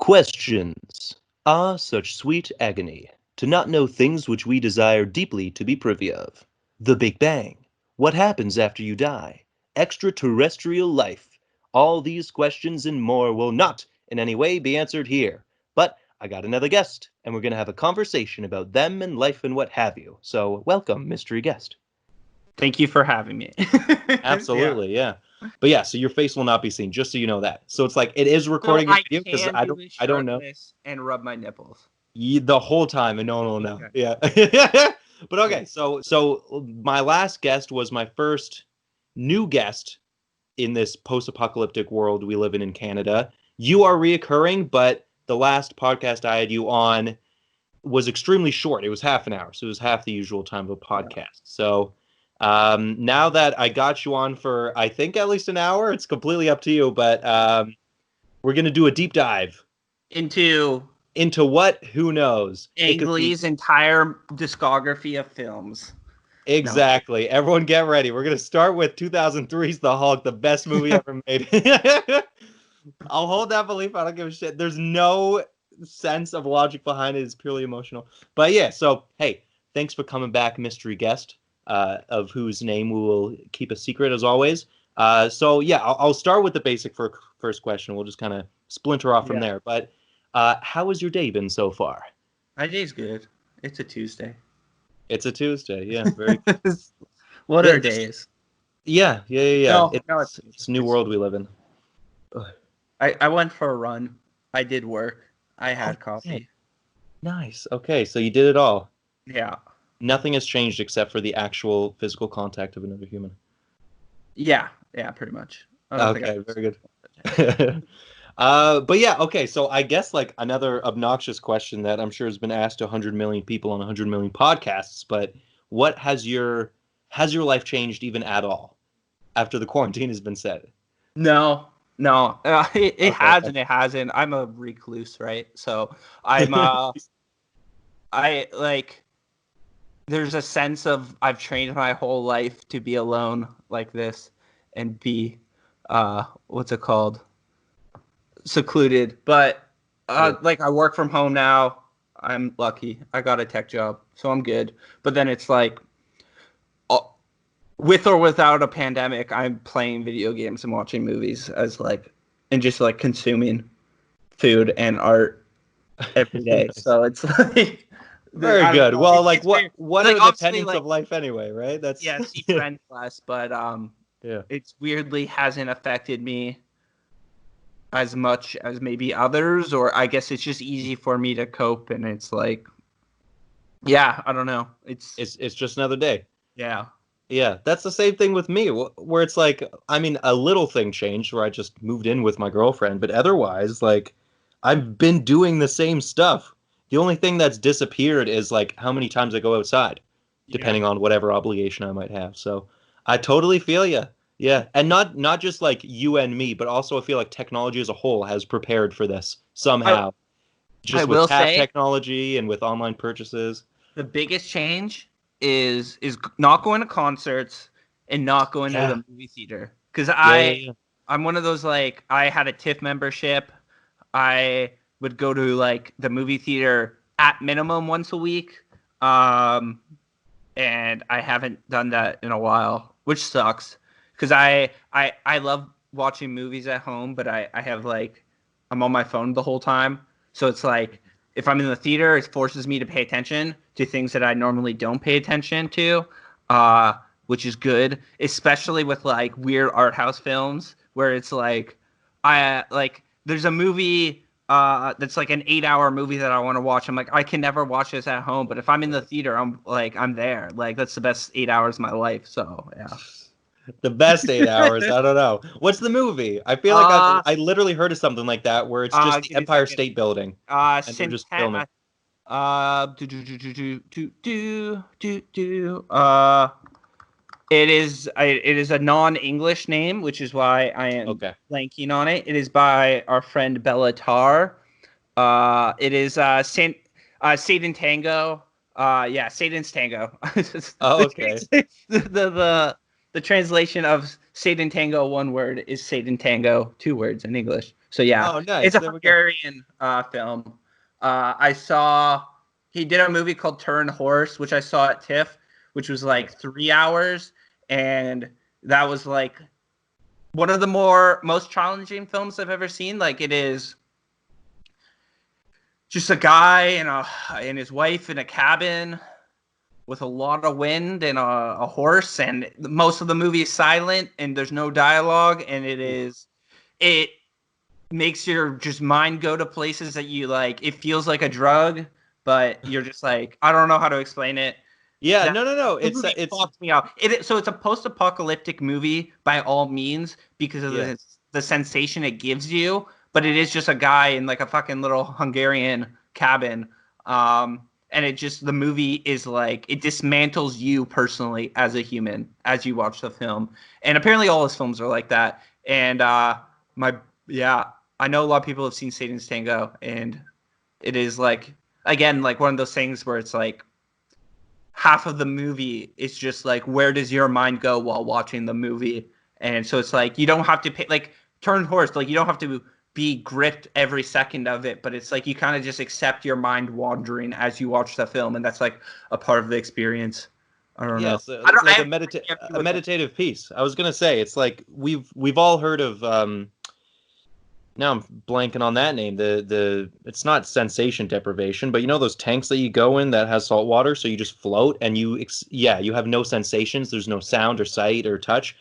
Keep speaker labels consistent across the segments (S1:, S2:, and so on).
S1: Questions. Ah, such sweet agony, to not know things which we desire deeply to be privy of. The Big Bang. What happens after you die? Extraterrestrial life. All these questions and more will not in any way be answered here. But I got another guest, and we're going to have a conversation about them and life and what have you. So welcome, mystery guest.
S2: Thank you for having me.
S1: Absolutely, yeah. But yeah, so your face will not be seen, just so you know that. So it's like it is
S2: So
S1: recording
S2: I
S1: you because
S2: can
S1: I don't know
S2: and rub my nipples.
S1: the whole time, and no one will know.
S2: Okay.
S1: Yeah. But okay, so my last guest was my first new guest in this post-apocalyptic world we live in Canada. You are reoccurring, but the last podcast I had you on was extremely short. It was half an hour, so it was half the usual time of a podcast.
S2: Yeah.
S1: So now that I got you on for, I think, at least an hour, it's completely up to you, but we're going to do a deep dive
S2: Into
S1: what? Who knows?
S2: Ang Lee's entire discography of films.
S1: Exactly. No. Everyone get ready. We're going to start with 2003's The Hulk, the best movie ever made. I'll hold that belief. I don't give a shit. There's no sense of logic behind it. It's purely emotional. But yeah, so hey, thanks for coming back, mystery guest, of whose name we will keep a secret as always. So yeah, I'll start with the basic first question. We'll just kind of splinter off from there. But how has your day been so far?
S2: My day's good. It's a Tuesday.
S1: It's a Tuesday, yeah. Very good.
S2: What are days?
S1: Yeah.
S2: No,
S1: it's a new world we live in.
S2: I went for a run. I did work. I had coffee.
S1: Nice. Okay, so you did it all.
S2: Yeah.
S1: Nothing has changed except for the actual physical contact of another human.
S2: Yeah, pretty much.
S1: Okay, very good. But yeah, okay, so I guess like another obnoxious question that I'm sure has been asked to 100 million people on 100 million podcasts, but what has your life changed even at all after the quarantine has been set?
S2: No. It hasn't. It hasn't. I'm a recluse, right? So I'm there's a sense of I've trained my whole life to be alone like this and be what's it called? Secluded. But like I work from home now. I'm lucky. I got a tech job, so I'm good. But then it's like with or without a pandemic, I'm playing video games and watching movies and just like consuming food and art every day. Nice. So it's like
S1: very good. Well, like what are the tenets of life anyway, right? That's
S2: see friends less, but it's weirdly hasn't affected me as much as maybe others, or I guess it's just easy for me to cope, and it's like, I don't know. It's
S1: just another day.
S2: Yeah,
S1: that's the same thing with me, where it's like, I mean, a little thing changed where I just moved in with my girlfriend, but otherwise, like, I've been doing the same stuff. The only thing that's disappeared is, like, how many times I go outside, depending on whatever obligation I might have. So I totally feel you. Yeah, and not just, like, you and me, but also I feel like technology as a whole has prepared for this somehow. Just with tab technology and with online purchases.
S2: The biggest change is not going to concerts and not going to the movie theater, because I'm one of those, like, I had a TIFF membership. I would go to like the movie theater at minimum once a week, and I haven't done that in a while, which sucks, because I love watching movies at home, but I have like I'm on my phone the whole time, so it's like if I'm in the theater, it forces me to pay attention to things that I normally don't pay attention to, which is good, especially with like weird art house films where it's like there's a movie that's like an 8-hour movie that I want to watch. I'm like, I can never watch this at home, but if I'm in the theater, I'm there. Like, that's the best 8 hours of my life. So yeah.
S1: The best 8 hours. I don't know. What's the movie? I feel like I literally heard of something like that where it's just the Empire State Building. And they're just filming.
S2: It is a non-English name, which is why I am blanking on it. It is by our friend Bella Tarr. It is Satan Tango. Satan's Tango.
S1: Oh, okay.
S2: The translation of Satan Tango, one word, is Satan Tango, two words in English. So yeah,
S1: Oh, nice.
S2: it's a
S1: There we go.
S2: Hungarian film. I saw he did a movie called Turn Horse, which I saw at TIFF, which was like 3 hours, and that was like one of the most challenging films I've ever seen. Like it is just a guy and his wife in a cabin with a lot of wind and a horse, and most of the movie is silent and there's no dialogue, and it makes your just mind go to places that you like. It feels like a drug, but you're just like, I don't know how to explain it.
S1: Yeah,
S2: That
S1: no.
S2: the movie fucked me out. So it's a post-apocalyptic movie by all means because of
S1: yeah.
S2: the sensation it gives you, but it is just a guy in like a fucking little Hungarian cabin. And the movie is like, it dismantles you personally as a human as you watch the film. And apparently all his films are like that. And I know a lot of people have seen Satan's Tango, and it is like, again, like one of those things where it's like half of the movie is just like, where does your mind go while watching the movie? And so it's like, you don't have to pay, like Turn Horse, like you don't have to be gripped every second of it, but it's like you kind of just accept your mind wandering as you watch the film, and that's like a part of the experience. I don't know.
S1: So
S2: I don't.
S1: like
S2: I
S1: a meditative piece. I was gonna say it's like we've all heard of now I'm blanking on that name. It's not sensation deprivation, but you know those tanks that you go in that has salt water, so you just float and you have no sensations. There's no sound or sight or touch.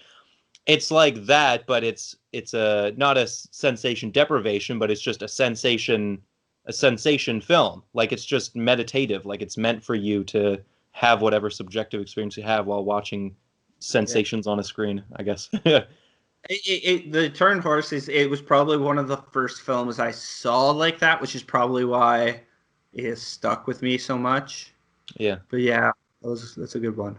S1: It's like that, but it's a not a sensation deprivation, but it's just a sensation film. Like it's just meditative. Like it's meant for you to have whatever subjective experience you have while watching sensations on a screen, I guess.
S2: The Turn Horse it was probably one of the first films I saw like that, which is probably why it has stuck with me so much.
S1: Yeah.
S2: But yeah, that's a good one.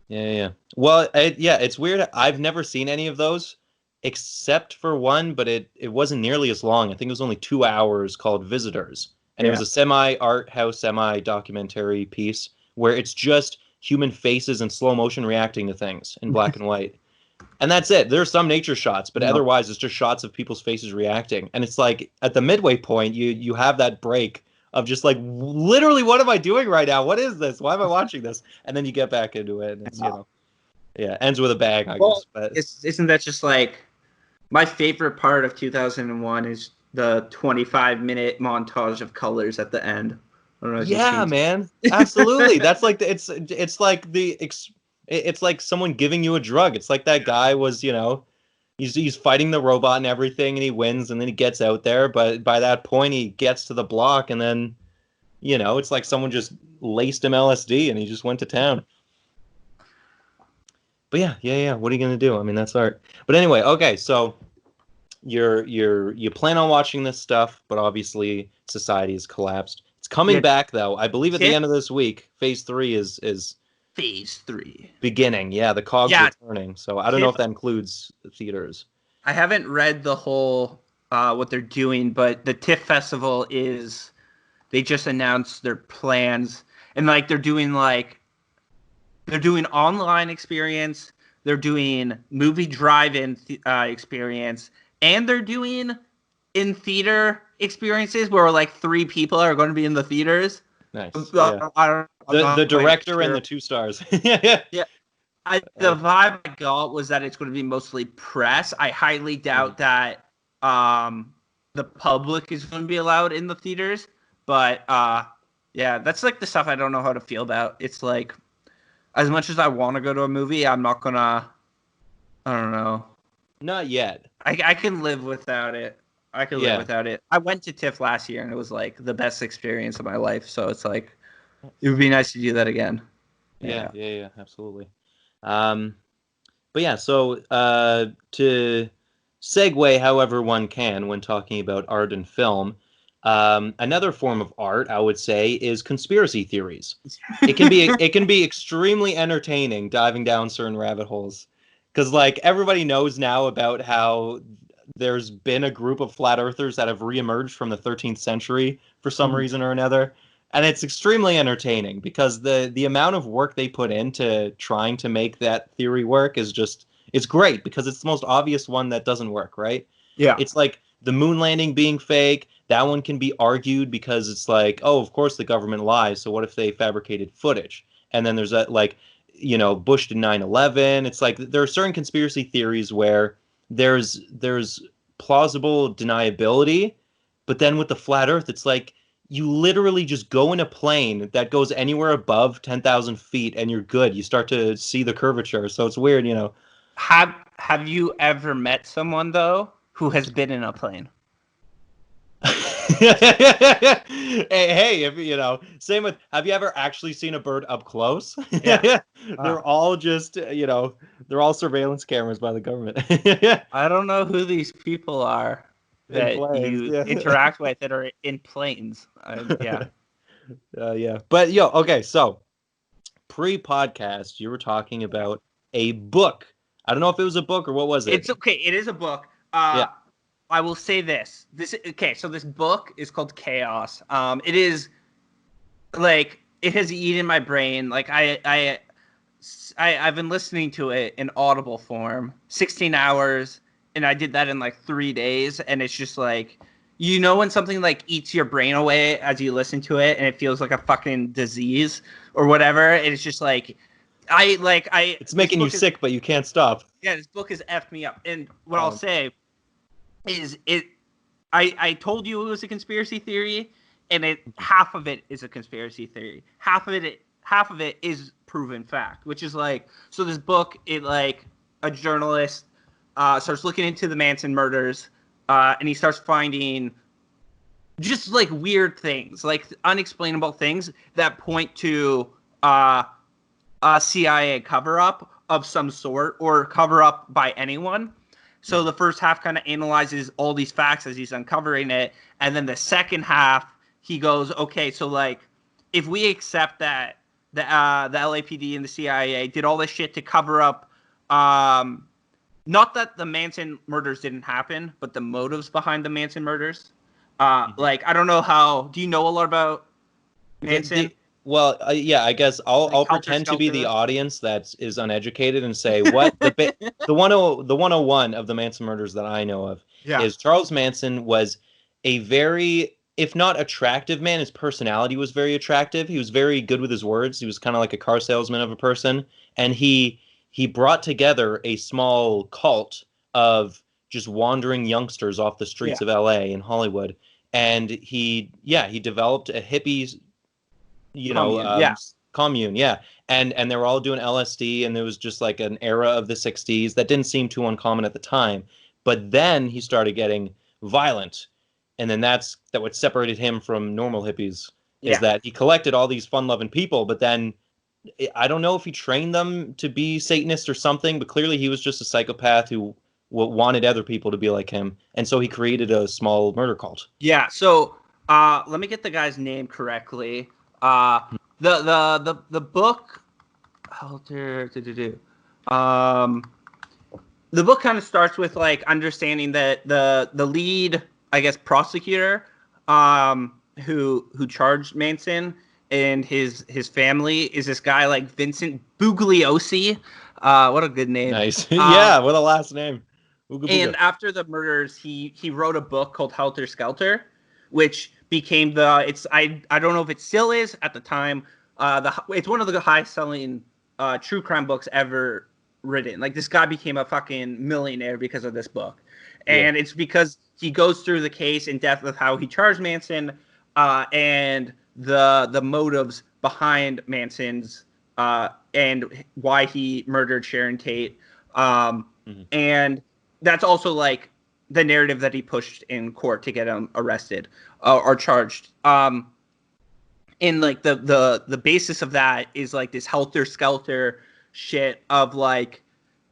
S1: Yeah. Well, it's weird. I've never seen any of those except for one, but it wasn't nearly as long. I think it was only 2 hours, called Visitors. And it was a semi-art house, semi-documentary piece where it's just human faces in slow motion reacting to things in black and white. And that's it. There's some nature shots, but otherwise it's just shots of people's faces reacting. And it's like at the midway point, you have that break of just like, literally, what am I doing right now? What is this? Why am I watching this? And then you get back into it, and it's ends with a bang, I guess. But
S2: isn't that just like my favorite part of 2001 is the 25-minute montage of colors at the end. I don't know if you've seen
S1: man, absolutely. That's like it's like someone giving you a drug. It's like that guy was, he's fighting the robot and everything, and he wins, and then he gets out there. But by that point, he gets to the block, and then, it's like someone just laced him LSD, and he just went to town. But yeah. What are you gonna do? I mean, that's art. But anyway, okay. So you plan on watching this stuff, but obviously society has collapsed. It's coming back though. I believe at the end of this week, Phase 3 is
S2: Phase 3
S1: beginning. Yeah, the cogs are turning. So I don't know if that includes theaters.
S2: I haven't read the whole what they're doing, but the TIFF festival they just announced their plans, and like they're doing online experience, they're doing movie drive-in experience, and they're doing in theater experiences where like 3 people are going to be in the theaters.
S1: Nice. Yeah. The director and the 2 stars.
S2: Yeah. The vibe I got was that it's going to be mostly press. I highly doubt that the public is going to be allowed in the theaters. But that's like the stuff I don't know how to feel about. It's like, as much as I want to go to a movie, I'm not going to, I don't know.
S1: Not yet.
S2: I can live without it. I can live without it. I went to TIFF last year, and it was like the best experience of my life. So it's like, it would be nice to do that again.
S1: Yeah, absolutely. But yeah, so to segue however one can when talking about art and film, another form of art, I would say, is conspiracy theories. It can be extremely entertaining diving down certain rabbit holes, because like everybody knows now about how there's been a group of flat earthers that have reemerged from the 13th century for some reason or another. And it's extremely entertaining because the amount of work they put into trying to make that theory work is just, It's great because it's the most obvious one that doesn't work, right?
S2: Yeah.
S1: It's like the moon landing being fake. That one can be argued because it's like, oh, of course the government lies. So what if they fabricated footage? And then there's that, like, Bush did 9/11. It's like there are certain conspiracy theories where there's plausible deniability, but then with the flat Earth, it's like you literally just go in a plane that goes anywhere above 10,000 feet and you're good. You start to see the curvature. So it's weird.
S2: Have you ever met someone though who has been in a plane?
S1: Hey, if same with, have you ever actually seen a bird up close?
S2: Yeah.
S1: They're all just, they're all surveillance cameras by the government.
S2: I don't know who these people are
S1: In
S2: that
S1: planes,
S2: you
S1: yeah.
S2: interact with that are in planes. Yeah.
S1: Yeah. But okay, so pre-podcast, you were talking about a book. I don't know if it was a book or what was it?
S2: It's okay. It is a book.
S1: Yeah.
S2: I will say this. Okay. So this book is called Chaos. It is like it has eaten my brain. Like I've been listening to it in audible form, 16 hours, and I did that in like 3 days. And it's just like, when something like eats your brain away as you listen to it, and it feels like a fucking disease or whatever. And it's just like,
S1: It's making you sick, but you can't stop.
S2: Yeah, this book has effed me up. And what I'll say is I told you it was a conspiracy theory, and half of it is a conspiracy theory. Half of it is proven fact, which is like, so this book, a journalist starts looking into the Manson murders, and he starts finding just like weird things, like unexplainable things that point to a CIA cover-up of some sort, or cover-up by anyone. So the first half kind of analyzes all these facts as he's uncovering it, and then the second half he goes, okay, so like if we accept that the LAPD and the CIA did all this shit to cover up, not that the Manson murders didn't happen, but the motives behind the Manson murders. Like, I don't know do you know a lot about Manson?
S1: Well, yeah, I guess I'll pretend to be the audience that is uneducated and say what the 101 of the Manson murders that I know of is Charles Manson was a very, if not attractive man, his personality was very attractive. He was very good with his words. He was kind of like a car salesman of a person, and he brought together a small cult of just wandering youngsters off the streets of LA and Hollywood, and he developed a hippie commune, and they were all doing LSD, and there was just like an era of the 60s that didn't seem too uncommon at the time, but then he started getting violent, and then that's what separated him from normal hippies, is that he collected all these fun-loving people, but then I don't know if he trained them to be Satanists or something, but clearly he was just a psychopath who wanted other people to be like him, and so he created a small murder cult.
S2: Yeah, so let me get the guy's name correctly. The book, the book kind of starts with like understanding that the lead, I guess, prosecutor, who charged Manson and his family is this guy like Vincent Bugliosi. What a good name!
S1: Nice, yeah, what a last name.
S2: Ooga booga. And after the murders, he wrote a book called Helter Skelter, which became I don't know if it still is at the time. It's one of the highest selling true crime books ever written. Like, this guy became a fucking millionaire because of this book, and it's because he goes through the case in depth of how he charged Manson, and the motives behind Manson's and why he murdered Sharon Tate, and that's also like the narrative that he pushed in court to get him arrested or charged. And like the basis of that is like this Helter Skelter shit of like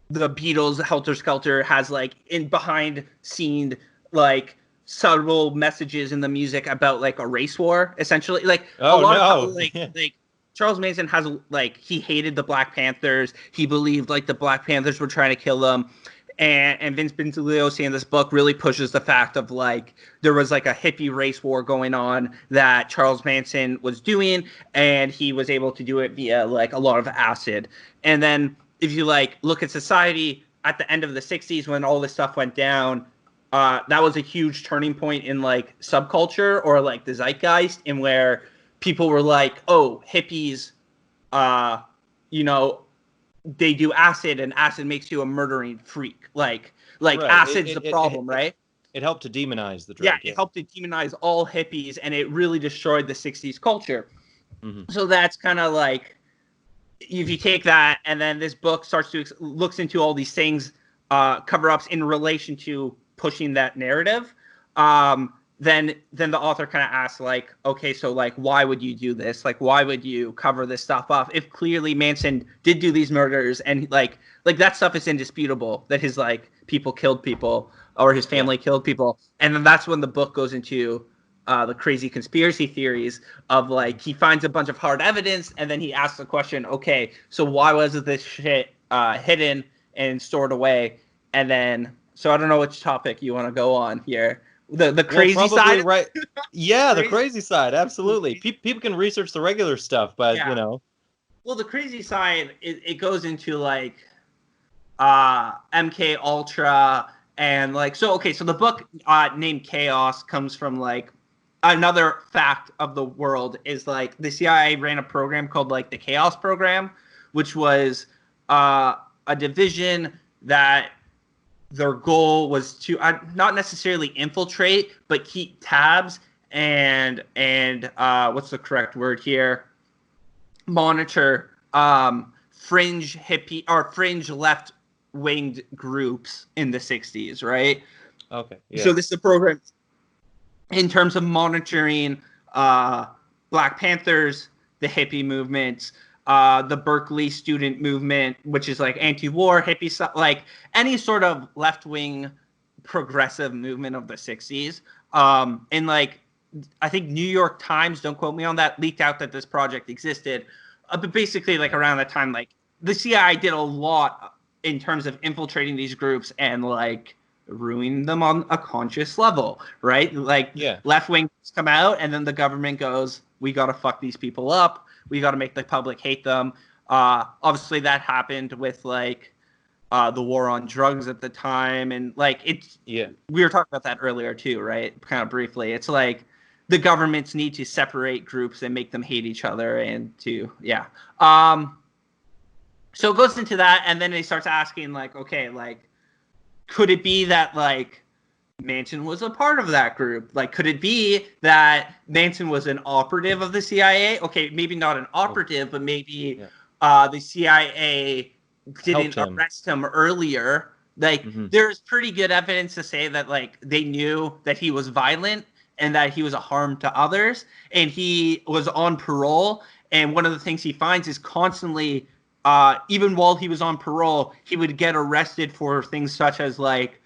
S2: the Beatles. Helter Skelter has like in behind scene like subtle messages in the music about like a race war, essentially. Like of like Charles Manson has like, he hated the Black Panthers. He believed like the Black Panthers were trying to kill him. And Vince Bugliosi in this book really pushes the fact of like there was like a hippie race war going on that Charles Manson was doing, and he was able to do it via like a lot of acid. And then if you like look at society at the end of the 60s when all this stuff went down, that was a huge turning point in like subculture or like the zeitgeist, in where people were like, oh, hippies, you know, they do acid, and acid makes you a murdering freak. Like
S1: Right.
S2: acid's the problem, right?
S1: It helped to demonize the
S2: Yeah,
S1: drug.
S2: it helped to demonize all hippies, and it really destroyed the 60s culture.
S1: Mm-hmm.
S2: So that's kind of like, if you take that, and then this book starts to looks into all these things, cover-ups in relation to pushing that narrative, then the author kind of asks, like, okay, so like, why would you do this? Like, why would you cover this stuff up if clearly Manson did do these murders, and like that stuff is indisputable, that his like people killed people, or his family killed people. And then that's when the book goes into the crazy conspiracy theories of like, he finds a bunch of hard evidence, and then he asks the question, okay, so why wasn't this shit hidden and stored away? And then, so I don't know which topic you want to go on here. The crazy side,
S1: right? Yeah, the crazy side, absolutely. People can research the regular stuff, but you know.
S2: Well, the crazy side, it goes into like MK Ultra, and like, so okay, so the book named Chaos comes from like, another fact of the world is like the CIA ran a program called like the Chaos Program, which was a division that their goal was to not necessarily infiltrate, but keep tabs and what's the correct word here? Monitor fringe hippie or fringe left winged groups in the 60s, right?
S1: Okay. Yeah.
S2: So this is a program in terms of monitoring Black Panthers, the hippie movements, the Berkeley student movement, which is like anti-war hippie stuff, like any sort of left-wing progressive movement of the 60s. And like, I think New York Times, don't quote me on that, leaked out that this project existed. But basically, like around that time, like the CIA did a lot in terms of infiltrating these groups and like ruining them on a conscious level, right? Like left wings come out, and then the government goes, we got to fuck these people up. We got to make the public hate them. Obviously, that happened with like the war on drugs at the time, and like it's we were talking about that earlier too, right? Kind of briefly. It's like the governments need to separate groups and make them hate each other, and to so it goes into that, and then he starts asking like, okay, like, could it be that like Manson was a part of that group? Like, could it be that Manson was an operative of the CIA? Okay, maybe not an operative, but maybe the CIA didn't arrest him earlier. Like, there's pretty good evidence to say that like they knew that he was violent and that he was a harm to others, and he was on parole. And one of the things he finds is constantly, even while he was on parole, he would get arrested for things such as like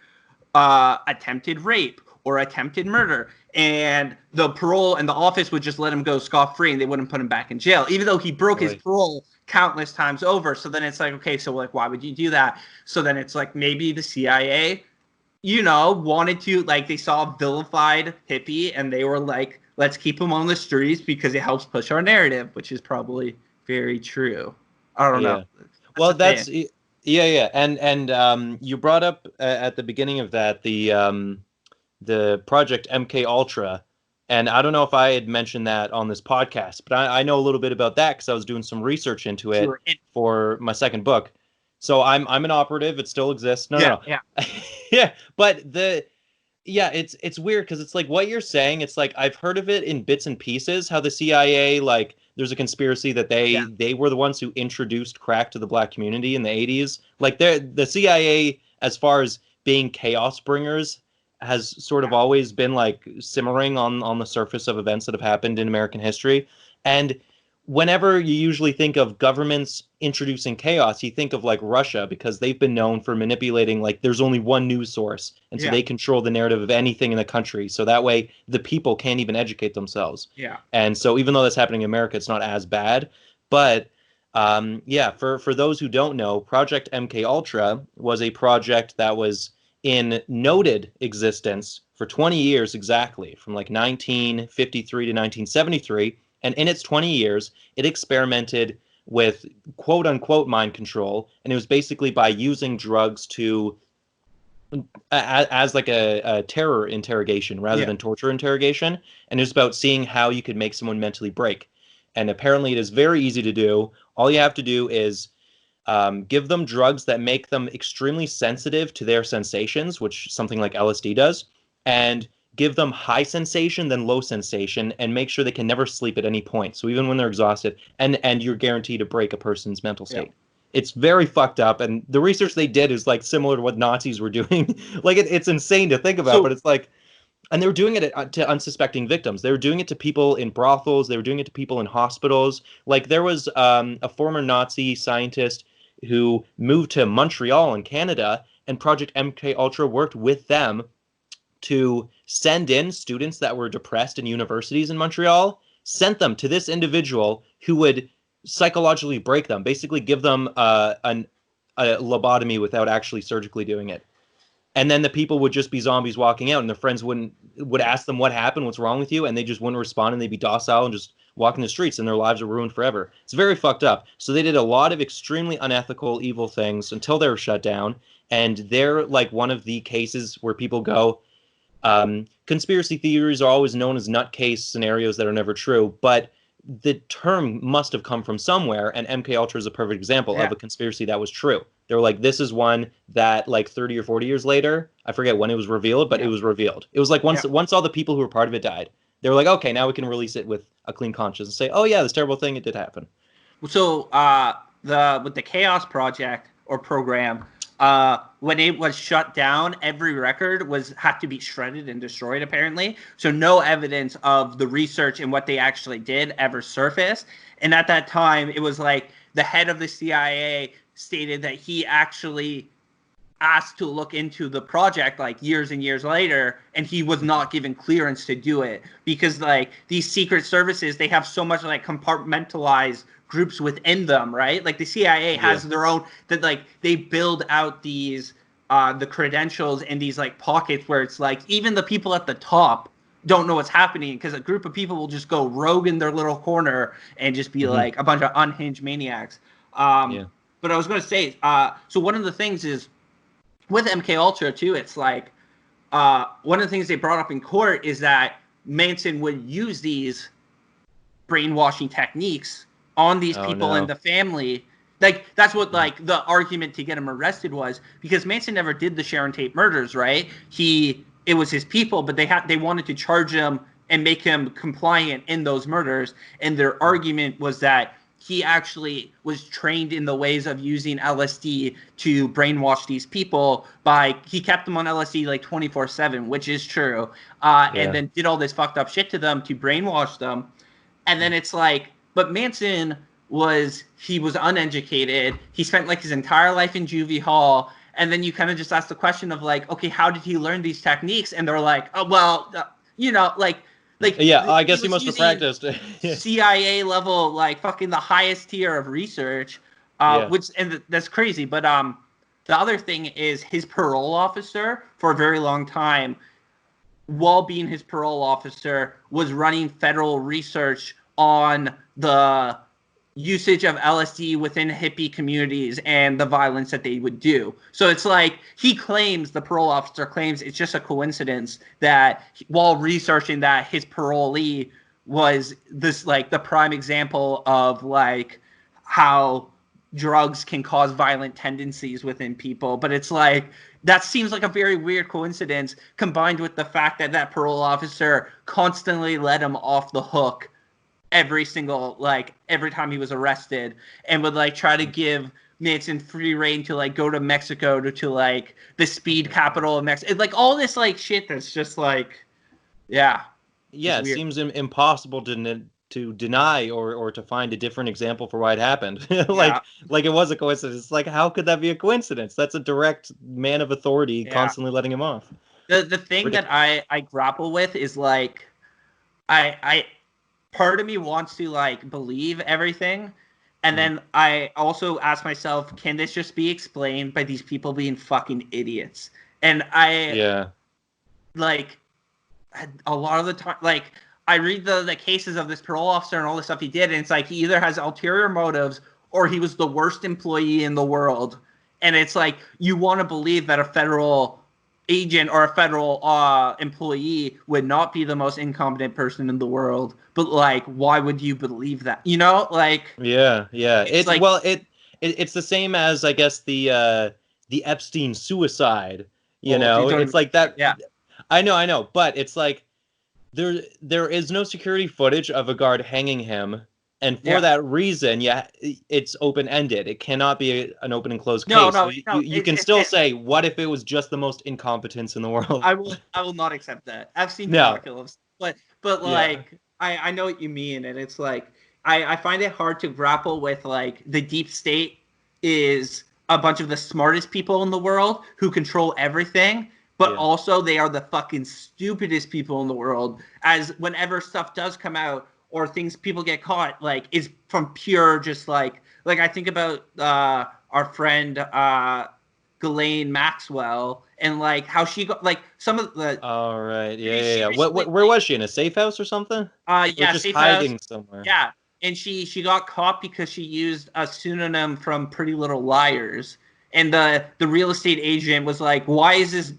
S2: attempted rape or attempted murder, and the parole and the office would just let him go scot-free, and they wouldn't put him back in jail, even though he broke his parole countless times over. So then it's like, okay, so like, why would you do that? So then it's like, maybe the CIA, you know, wanted to, like, they saw a vilified hippie and they were like, let's keep him on the streets because it helps push our narrative, which is probably very true. I don't know.
S1: Well, that's and you brought up at the beginning of that the project MK Ultra, and I don't know if I had mentioned that on this podcast, but I know a little bit about that because I was doing some research into it for my second book. So I'm an operative. It still exists. No. Yeah, but it's weird because it's like what you're saying. It's like I've heard of it in bits and pieces. How the CIA, like, there's a conspiracy that they were the ones who introduced crack to the black community in the 80s. Like the CIA, as far as being chaos bringers, has sort of always been like simmering on the surface of events that have happened in American history. And whenever you usually think of governments introducing chaos, you think of like Russia, because they've been known for manipulating, like, there's only one news source, and so they control the narrative of anything in the country, so that way the people can't even educate themselves. And so even though that's happening in America, it's not as bad. But for those who don't know, Project MK Ultra was a project that was in noted existence for 20 years exactly, from like 1953 to 1973. And in its 20 years, it experimented with quote unquote mind control, and it was basically by using drugs to as like a terror interrogation rather than torture interrogation, and it was about seeing how you could make someone mentally break. And apparently, it is very easy to do. All you have to do is give them drugs that make them extremely sensitive to their sensations, which something like LSD does, and give them high sensation then low sensation, and make sure they can never sleep at any point. So even when they're exhausted, and you're guaranteed to break a person's mental state. Yeah. It's very fucked up, and the research they did is like similar to what Nazis were doing. Like it's insane to think about, but it's like, and they were doing it to unsuspecting victims. They were doing it to people in brothels. They were doing it to people in hospitals. Like there was a former Nazi scientist who moved to Montreal in Canada, and Project MK Ultra worked with them to send in students that were depressed in universities in Montreal, sent them to this individual who would psychologically break them, basically give them a lobotomy without actually surgically doing it. And then the people would just be zombies walking out, and their friends would ask them what happened, what's wrong with you, and they just wouldn't respond, and they'd be docile and just walking the streets, and their lives are ruined forever. It's very fucked up. So they did a lot of extremely unethical, evil things until they were shut down, and they're like one of the cases where people go, conspiracy theories are always known as nutcase scenarios that are never true, but the term must have come from somewhere, and MK Ultra is a perfect example of a conspiracy that was true. They were like, this is one that like 30 or 40 years later, I forget when it was revealed, but it was revealed. It was like once all the people who were part of it died, they were like, okay, now we can release it with a clean conscience and say, oh yeah, this terrible thing, it did happen.
S2: So with the Chaos Project or program, when it was shut down, every record had to be shredded and destroyed, apparently. So no evidence of the research and what they actually did ever surfaced. And at that time, it was like the head of the CIA stated that he actually asked to look into the project like years and years later, and he was not given clearance to do it because like these secret services, they have so much like compartmentalized groups within them, right? Like the CIA has their own, that like they build out these the credentials in these like pockets where it's like even the people at the top don't know what's happening because a group of people will just go rogue in their little corner and just be like a bunch of unhinged maniacs. But I was going to say, so one of the things is with MK Ultra too, it's like one of the things they brought up in court is that Manson would use these brainwashing techniques on these people in the family. Like that's what like the argument to get him arrested was, because Manson never did the Sharon Tate murders, right? It was his people, but they wanted to charge him and make him compliant in those murders, and their argument was that he actually was trained in the ways of using LSD to brainwash these people he kept them on LSD like 24/7, which is true. And then did all this fucked up shit to them to brainwash them. And then it's like, but Manson was uneducated. He spent like his entire life in juvie hall. And then you kind of just ask the question of like, okay, how did he learn these techniques? And they're like, oh, well,
S1: I guess he must have practiced.
S2: CIA level, like fucking the highest tier of research, that's crazy. But the other thing is his parole officer for a very long time, while being his parole officer, was running federal research on the usage of LSD within hippie communities and the violence that they would do. So it's like the parole officer claims it's just a coincidence that while researching that, his parolee was this like the prime example of like how drugs can cause violent tendencies within people. But it's like that seems like a very weird coincidence, combined with the fact that that parole officer constantly let him off the hook every time he was arrested, and would like try to give Manson free reign to like go to Mexico to like the speed capital of Mexico, like all this like shit that's just like,
S1: it seems impossible to deny or to find a different example for why it happened. Like it was a coincidence. It's like, how could that be a coincidence? That's a direct man of authority constantly letting him off.
S2: The thing that I grapple with is like I part of me wants to like believe everything, and then I also ask myself, can this just be explained by these people being fucking idiots? And like a lot of the time, like I read the cases of this parole officer and all the stuff he did, and it's like he either has ulterior motives or he was the worst employee in the world. And it's like, you want to believe that a federal agent or a federal employee would not be the most incompetent person in the world. But like, why would you believe that? You know, like,
S1: Yeah, yeah.
S2: it's
S1: It
S2: like,
S1: well, it's the same as I guess the Epstein suicide. You
S2: oh, you
S1: know,
S2: don't
S1: it's
S2: even,
S1: like that.
S2: yeah.
S1: I know, but it's like there is no security footage of a guard hanging him, and for
S2: Yeah.
S1: that reason, yeah, it's open ended. It cannot be an open and closed
S2: No,
S1: case. So
S2: no,
S1: you,
S2: no.
S1: you can still say, what if it was just the most incompetence in the world?
S2: I will not accept that. Epstein did
S1: No.
S2: not kill himself, but
S1: Yeah.
S2: like I know what you mean, and it's like I find it hard to grapple with like the deep state is a bunch of the smartest people in the world who control everything, but
S1: Yeah.
S2: also they are the fucking stupidest people in the world. As whenever stuff does come out or things people get caught, like is from pure just like I think about our friend Ghislaine Maxwell and like how she got like some of the
S1: All right. Yeah, yeah,
S2: she
S1: yeah.
S2: recently
S1: Where was she? In a safe house or something? Or
S2: yeah,
S1: just
S2: safe house.
S1: hiding somewhere?
S2: Yeah. And she got caught because she used a pseudonym from Pretty Little Liars. And the real estate agent was like, "Why is this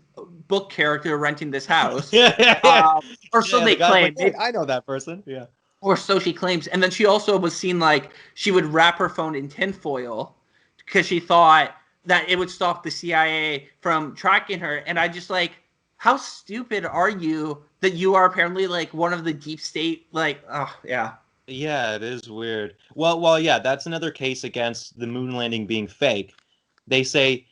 S2: book character renting this house?"
S1: Yeah, yeah, yeah.
S2: Or so
S1: Yeah, the
S2: they
S1: guy's like,
S2: claim.
S1: hey, I know that person. Yeah.
S2: Or so she claims. And then she also was seen like she would wrap her phone in tinfoil because she thought that it would stop the CIA from tracking her. And I just like, how stupid are you that you are apparently like one of the deep state, like, oh, yeah.
S1: Yeah, it is weird. Yeah, that's another case against the moon landing being fake. They say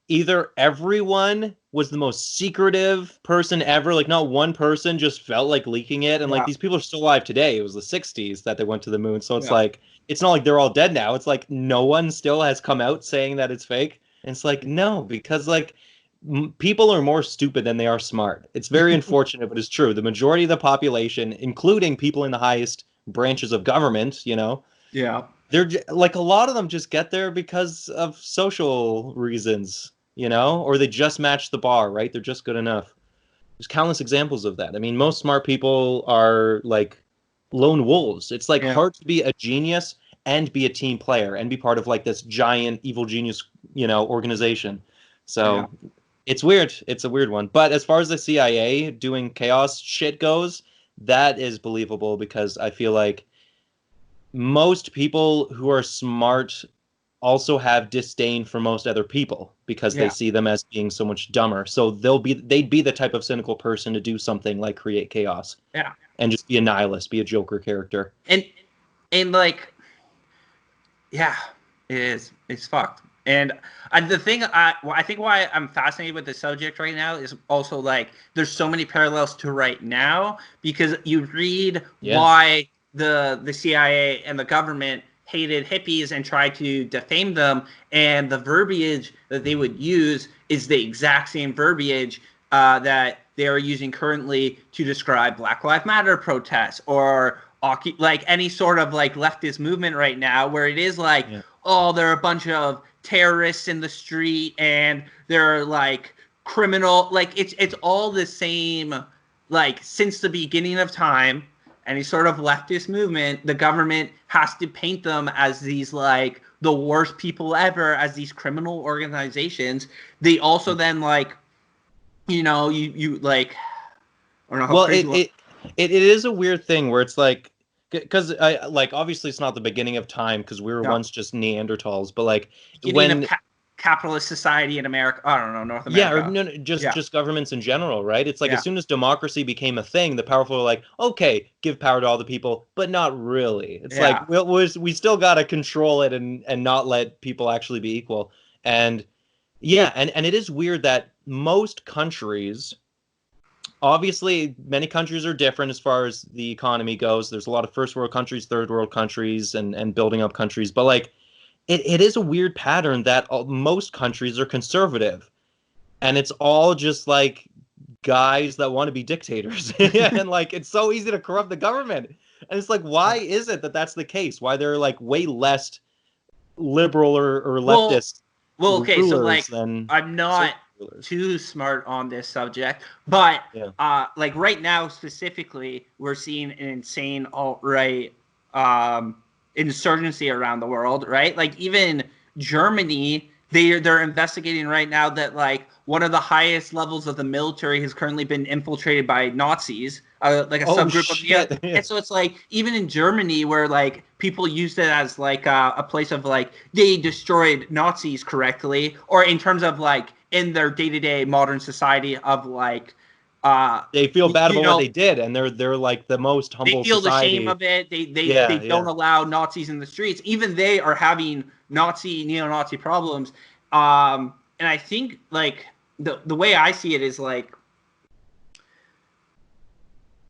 S1: either everyone was the most secretive person ever, like not one person just felt like leaking it, and like
S2: Yeah.
S1: these people are still alive today. It was the 60s that they went to the moon, so it's
S2: Yeah.
S1: like it's not like they're all dead now. It's like no one still has come out saying that it's fake. And it's like no, because like people are more stupid than they are smart. It's very unfortunate, but it's true. The majority of the population, including people in the highest branches of government, you know,
S2: Yeah.
S1: like a lot of them just get there because of social reasons, you know, or they just match the bar, right? They're just good enough. There's countless examples of that. I mean, most smart people are like lone wolves. It's like
S2: Yeah.
S1: hard to be a genius and be a team player and be part of like this giant evil genius, you know, organization.
S2: Yeah.
S1: So it's weird. It's a weird one. But as far as the CIA doing chaos shit goes, that is believable because I feel like most people who are smart also have disdain for most other people because they
S2: Yeah.
S1: see them as being so much dumber. So they'd be the type of cynical person to do something like create chaos
S2: Yeah.
S1: and just be a nihilist, be a Joker character.
S2: And like, yeah, it is. It's fucked. And the thing I think why I'm fascinated with the subject right now is also like there's so many parallels to right now because you read
S1: Yeah.
S2: why the CIA and the government hated hippies and tried to defame them, and the verbiage that they would use is the exact same verbiage that they are using currently to describe Black Lives Matter protests or like any sort of like leftist movement right now, where it is like,
S1: Yeah.
S2: oh, there are a bunch of terrorists in the street and they're like criminal, like it's all the same, like since the beginning of time. Any sort of leftist movement, the government has to paint them as these like the worst people ever, as these criminal organizations. They also then like, you like, I don't know how
S1: Well,
S2: crazy.
S1: it is a weird thing where it's like because I like obviously it's not the beginning of time because we were
S2: No,
S1: once just Neanderthals, but like
S2: beginning of
S1: when
S2: capitalist society in America. I don't know, North
S1: yeah, or
S2: America.
S1: no,
S2: Yeah,
S1: just governments in general, right? It's like as
S2: yeah,
S1: soon as democracy became a thing, the powerful were like, okay, give power to all the people, but not really. It's like
S2: yeah,
S1: we still gotta control it and not let people actually be equal. And yeah, and it is weird that most countries, obviously, many countries are different as far as the economy goes. There's a lot of first world countries, third world countries, and building up countries, but like it is a weird pattern that most countries are conservative and it's all just like guys that want to be dictators and like it's so easy to corrupt the government and it's like why
S2: yeah.
S1: is it that that's the case, why they're like way less liberal or
S2: Well,
S1: leftist
S2: okay, so
S1: rulers
S2: like
S1: than
S2: I'm not
S1: conservative rulers.
S2: too smart on this subject, but
S1: Yeah.
S2: like right now specifically, we're seeing an insane alt right um insurgency around the world, right? Like even Germany, they're investigating right now that like one of the highest levels of the military has currently been infiltrated by Nazis, like a
S1: Oh
S2: subgroup of the.
S1: shit.
S2: And so it's like even in Germany, where like people used it as like a place of like they destroyed Nazis correctly, or in terms of like in their day to day modern society of like.
S1: They feel bad
S2: You
S1: about what
S2: know,
S1: they did, and they're like the most
S2: they
S1: humble
S2: feel the shame
S1: society.
S2: of it. They
S1: Yeah,
S2: don't
S1: yeah.
S2: allow Nazis in the streets. Even they are having neo-Nazi problems. And I think like the way I see it is like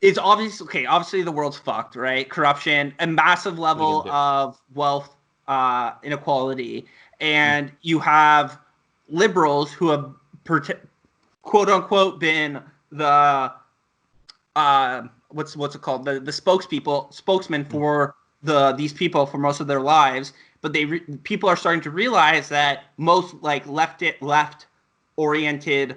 S2: it's obvious. Okay, obviously the world's fucked, right? Corruption, a massive
S1: What are you
S2: level
S1: gonna
S2: of wealth inequality,
S1: do?
S2: and you have liberals who have quote unquote been the what's it called, the spokesmen
S1: Mm.
S2: for these people for most of their lives, but people are starting to realize that most like left oriented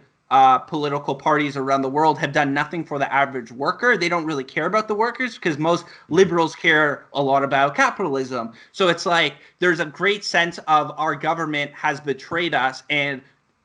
S2: political parties around the world have done nothing for the average worker. They don't really care about the workers because most
S1: Mhm.
S2: liberals care a lot about capitalism. So it's like there's a great sense of our government has betrayed us, and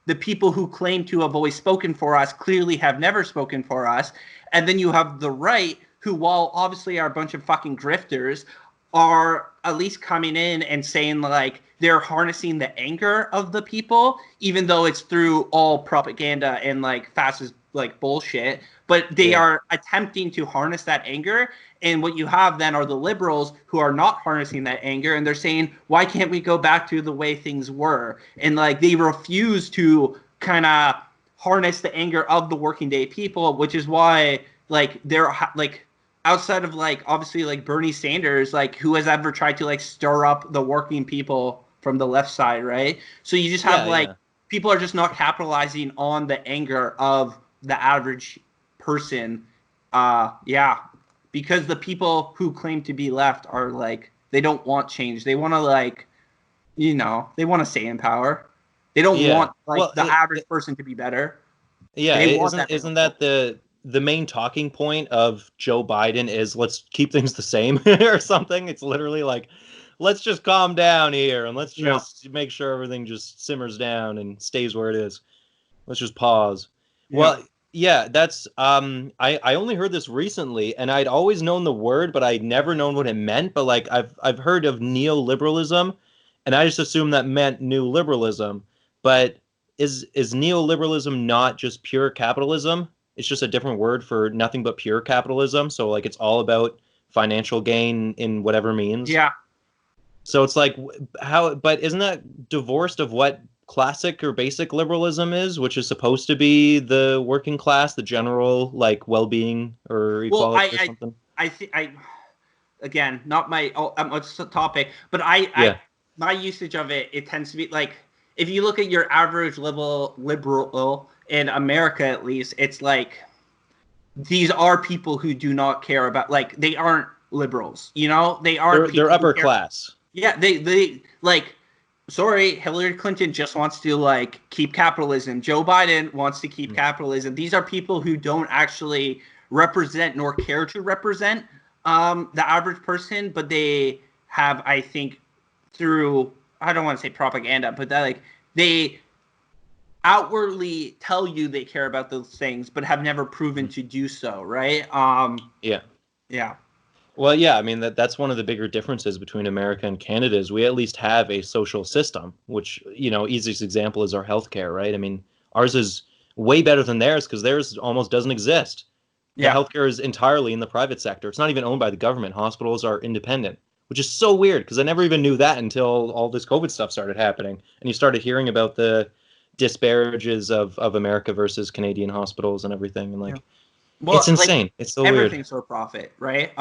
S2: the people who claim to have always spoken for us clearly have never spoken for us. And then you have the right, who, while obviously are a bunch of fucking grifters, are at least coming in and saying like they're harnessing the anger of the people, even though it's through all propaganda and like fascist like bullshit. But they
S1: Yeah.
S2: are attempting to harness that anger. And what you have then are the liberals who are not harnessing that anger, and they're saying, why can't we go back to the way things were? And like they refuse to kind of harness the anger of the working day people, which is why like they're like outside of like obviously like Bernie Sanders, like who has ever tried to like stir up the working people from the left side, right? So you just have
S1: Yeah,
S2: like
S1: yeah.
S2: people are just not capitalizing on the anger of the average person. Yeah, because the people who claim to be left are like they don't want change. They want to like they want to stay in power. They don't
S1: Yeah.
S2: want like
S1: Well,
S2: the average person to be better.
S1: yeah,
S2: They want
S1: isn't
S2: that
S1: isn't
S2: middle.
S1: that the main talking point of Joe Biden is let's keep things the same or something? It's literally like let's just calm down here and let's
S2: Yeah.
S1: just make sure everything just simmers down and stays where it is. Let's just pause.
S2: Yeah.
S1: Well, yeah, that's I only heard this recently and I'd always known the word, but I'd never known what it meant. But like I've heard of neoliberalism and I just assumed that meant new liberalism. But is neoliberalism not just pure capitalism? It's just a different word for nothing but pure capitalism. So like it's all about financial gain in whatever means.
S2: Yeah.
S1: So it's like how, but isn't that divorced of what classic or basic liberalism is, which is supposed to be the working class, the general like well-being or
S2: Well,
S1: equality or something?
S2: I think I again not my it's a topic, but
S1: Yeah,
S2: my usage of it, it tends to be like if you look at your average liberal in America, at least it's like these are people who do not care about like they aren't liberals, they aren't
S1: they're
S2: people who
S1: upper
S2: care.
S1: class.
S2: Yeah, they like sorry, Hillary Clinton just wants to like keep capitalism. Joe Biden wants to keep
S1: Mm.
S2: capitalism. These are people who don't actually represent nor care to represent the average person, but they have, I think, through I don't want to say propaganda, but that like they outwardly tell you they care about those things, but have never proven
S1: Mm.
S2: to do so, right?
S1: Yeah.
S2: Yeah.
S1: Well, yeah, I mean that's one of the bigger differences between America and Canada is we at least have a social system, which, easiest example is our healthcare, right? I mean, ours is way better than theirs because theirs almost doesn't exist. The
S2: Yeah.
S1: healthcare is entirely in the private sector. It's not even owned by the government. Hospitals are independent, which is so weird because I never even knew that until all this COVID stuff started happening and you started hearing about the disparages of America versus Canadian hospitals and everything. And
S2: Yeah.
S1: like, it's
S2: Well, like
S1: insane. It's so weird.
S2: everything's for profit, right?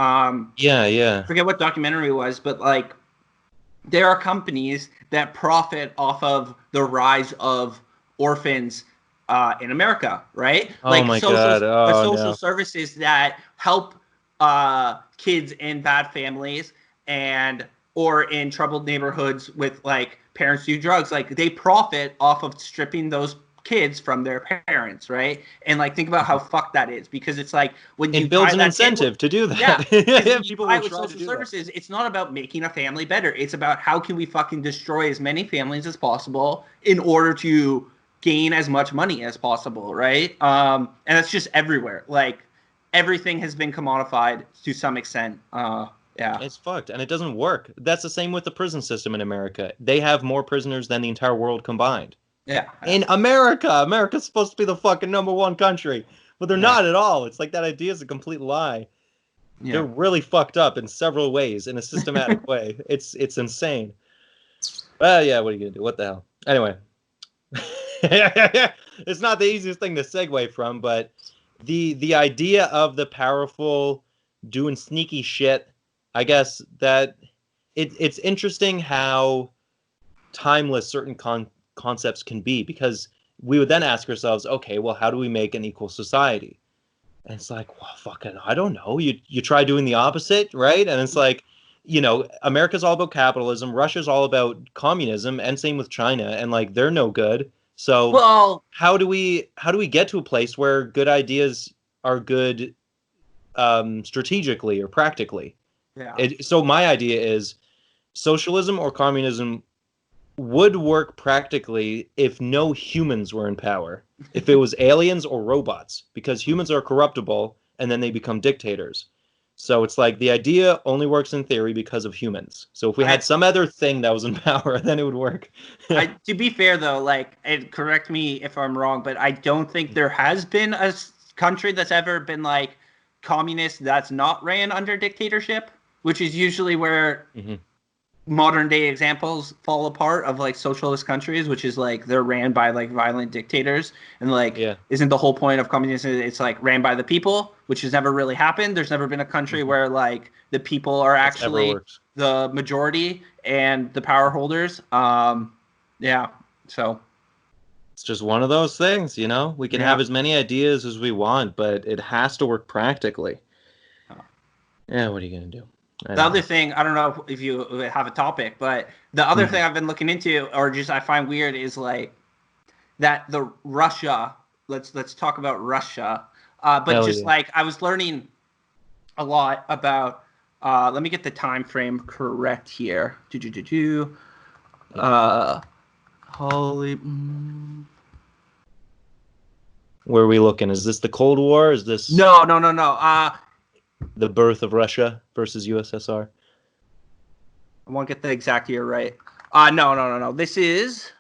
S1: Yeah, yeah.
S2: Forget what documentary it was, but like there are companies that profit off of the rise of orphans in America, right?
S1: Oh
S2: Like
S1: my God. Oh
S2: social
S1: no.
S2: services that help kids in bad families and or in troubled neighborhoods with like parents do drugs. Like they profit off of stripping those kids from their parents, right? And like think about how fucked that is, because it's like when you
S1: It builds
S2: tie
S1: an
S2: that
S1: incentive to do
S2: yeah,
S1: that.
S2: because when you
S1: People
S2: tie
S1: will
S2: it with
S1: try to
S2: social
S1: do that.
S2: services, it's not about making a family better. It's about how can we fucking destroy as many families as possible in order to gain as much money as possible, right? And that's just everywhere. Like everything has been commodified to some extent. Yeah.
S1: It's fucked, and it doesn't work. That's the same with the prison system in America. They have more prisoners than the entire world combined.
S2: Yeah.
S1: In America, America's supposed to be the fucking #1 country, but they're not at all. It's like that idea is a complete lie. They're really fucked up in several ways, in a systematic way. It's insane. Well, yeah, what are you gonna do? What the hell? Anyway, it's not the easiest thing to segue from, but the idea of the powerful doing sneaky shit, I guess that it's interesting how timeless certain concepts can be, because we would then ask ourselves, okay, well, how do we make an equal society? And it's like, well, fucking, I don't know. You try doing the opposite, right? And it's like, America's all about capitalism, Russia's all about communism, and same with China, and like they're no good. So
S2: Well,
S1: how do we get to a place where good ideas are good strategically or practically?
S2: yeah.
S1: So my idea is socialism or communism would work practically if no humans were in power. If it was aliens or robots, because humans are corruptible and then they become dictators. So it's like the idea only works in theory because of humans. So if we had some other thing that was in power, then it would work.
S2: To be fair though, like, and correct me if I'm wrong, but I don't think there has been a country that's ever been like communist that's not ran under dictatorship, which is usually where modern day examples fall apart of like socialist countries, which is like they're ran by like violent dictators, and like isn't the whole point of communism it's like ran by the people, which has never really happened. There's never been a country where like the people are actually the majority and the power holders. Yeah, so
S1: it's just one of those things, we can have as many ideas as we want, but it has to work practically. Yeah, what are you gonna do?
S2: The other thing, I don't know if you have a topic, but the other thing I've been looking into, or just I find weird, is like that the Russia. Let's talk about Russia. But just like I was learning a lot about. Let me get the time frame correct here. Holy.
S1: Where are we looking? Is this the Cold War? Is this
S2: no?
S1: The birth of Russia versus USSR?
S2: I won't get the exact year right. No. This is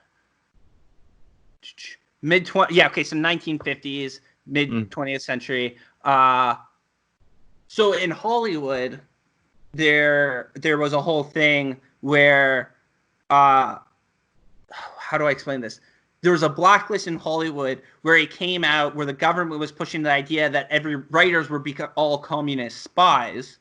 S2: mid-20. Yeah, okay, so 1950s, mid-20th century. So in Hollywood, there was a whole thing where, how do I explain this? There was a blacklist in Hollywood where it came out where the government was pushing the idea that every writers were all communist spies,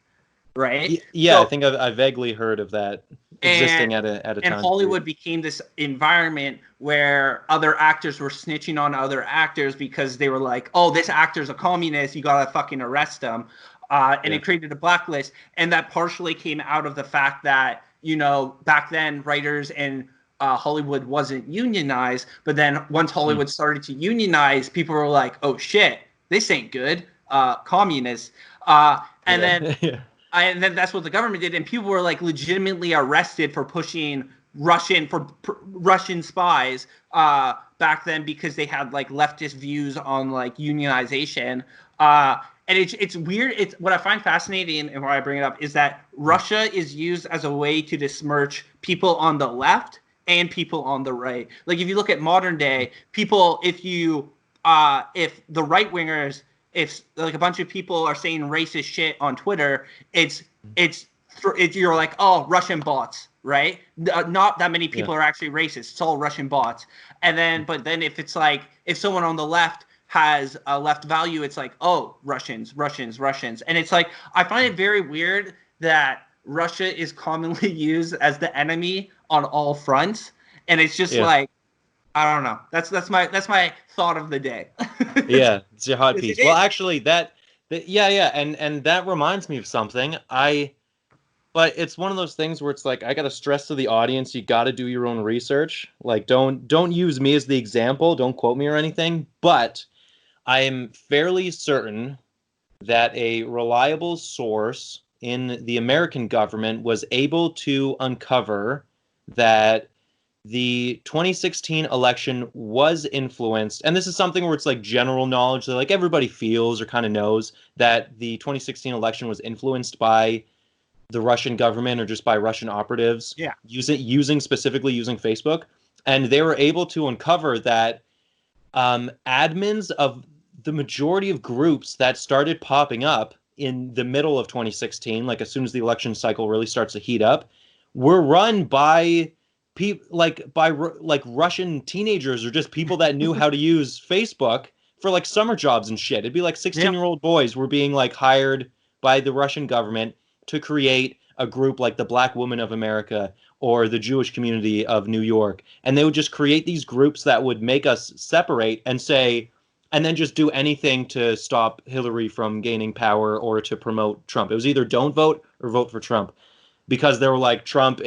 S2: right?
S1: Yeah, so, I think I vaguely heard of that existing at a time.
S2: And Hollywood became this environment where other actors were snitching on other actors because they were like, oh, this actor's a communist, you gotta fucking arrest him. And it created a blacklist. And that partially came out of the fact that, back then writers and Hollywood wasn't unionized, but then once Hollywood started to unionize, people were like, "Oh shit, this ain't good." Communists, and then that's what the government did, and people were like legitimately arrested for pushing Russian spies back then because they had like leftist views on like unionization. And it's weird. It's what I find fascinating, and why I bring it up is that Russia is used as a way to besmirch people on the left and people on the right. Like if you look at modern day people, if the right wingers, if like a bunch of people are saying racist shit on Twitter, it's you're like, oh, Russian bots, right? Not that many people are actually racist. It's all Russian bots. And then, but then if it's like if someone on the left has a left value, it's like, oh, Russians. And it's like I find it very weird that Russia is commonly used as the enemy on all fronts, and it's just like I don't know. That's my thought of the day.
S1: Yeah, it's your hot piece. Well, actually, and that reminds me of something. But it's one of those things where it's like I gotta stress to the audience, you gotta do your own research. Like don't use me as the example, don't quote me or anything. But I am fairly certain that a reliable source in the American government was able to uncover that the 2016 election was influenced, and this is something where it's like general knowledge that like everybody feels or kind of knows that the 2016 election was influenced by the Russian government or just by Russian operatives
S2: Yeah.
S1: specifically using Facebook, and they were able to uncover that admins of the majority of groups that started popping up in the middle of 2016, like as soon as the election cycle really starts to heat up, were run by people like Russian teenagers or just people that knew how to use Facebook for like summer jobs and shit. It'd be like 16-year-old boys were being like hired by the Russian government to create a group like the Black Women of America or the Jewish community of New York. And they would just create these groups that would make us separate and say, and then just do anything to stop Hillary from gaining power or to promote Trump. It was either don't vote or vote for Trump because they were like, Trump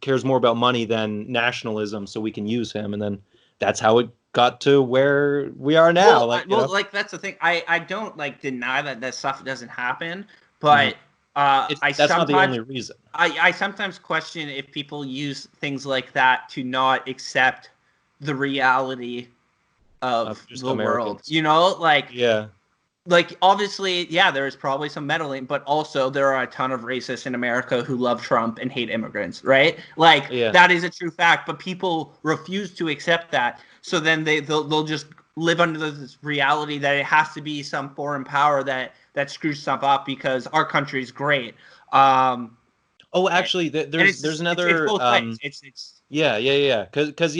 S1: cares more about money than nationalism, so we can use him. And then that's how it got to where we are now.
S2: Like that's the thing. I don't like deny that stuff doesn't happen, but
S1: that's not the only reason.
S2: I sometimes question if people use things like that to not accept the reality of the
S1: Americans.
S2: world. You know, like
S1: yeah.
S2: Like obviously, yeah, there's probably some meddling, but also there are a ton of racists in America who love Trump and hate immigrants, right? Like that is a true fact, but people refuse to accept that. So then they'll just live under this reality that it has to be some foreign power that screws stuff up because our country's great.
S1: Actually, there's another.
S2: It's both ways. It's
S1: yeah. Because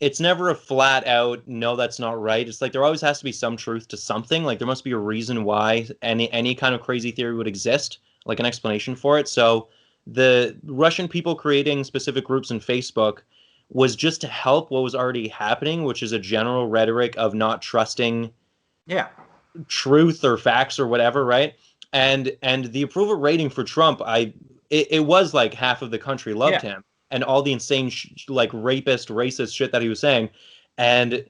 S1: it's never a flat out no, that's not right. It's like there always has to be some truth to something. Like there must be a reason why any kind of crazy theory would exist, like an explanation for it. So the Russian people creating specific groups in Facebook was just to help what was already happening, which is a general rhetoric of not trusting truth or facts or whatever, right? And the approval rating for Trump, it was like half of the country loved him, and all the insane like rapist, racist shit that he was saying, and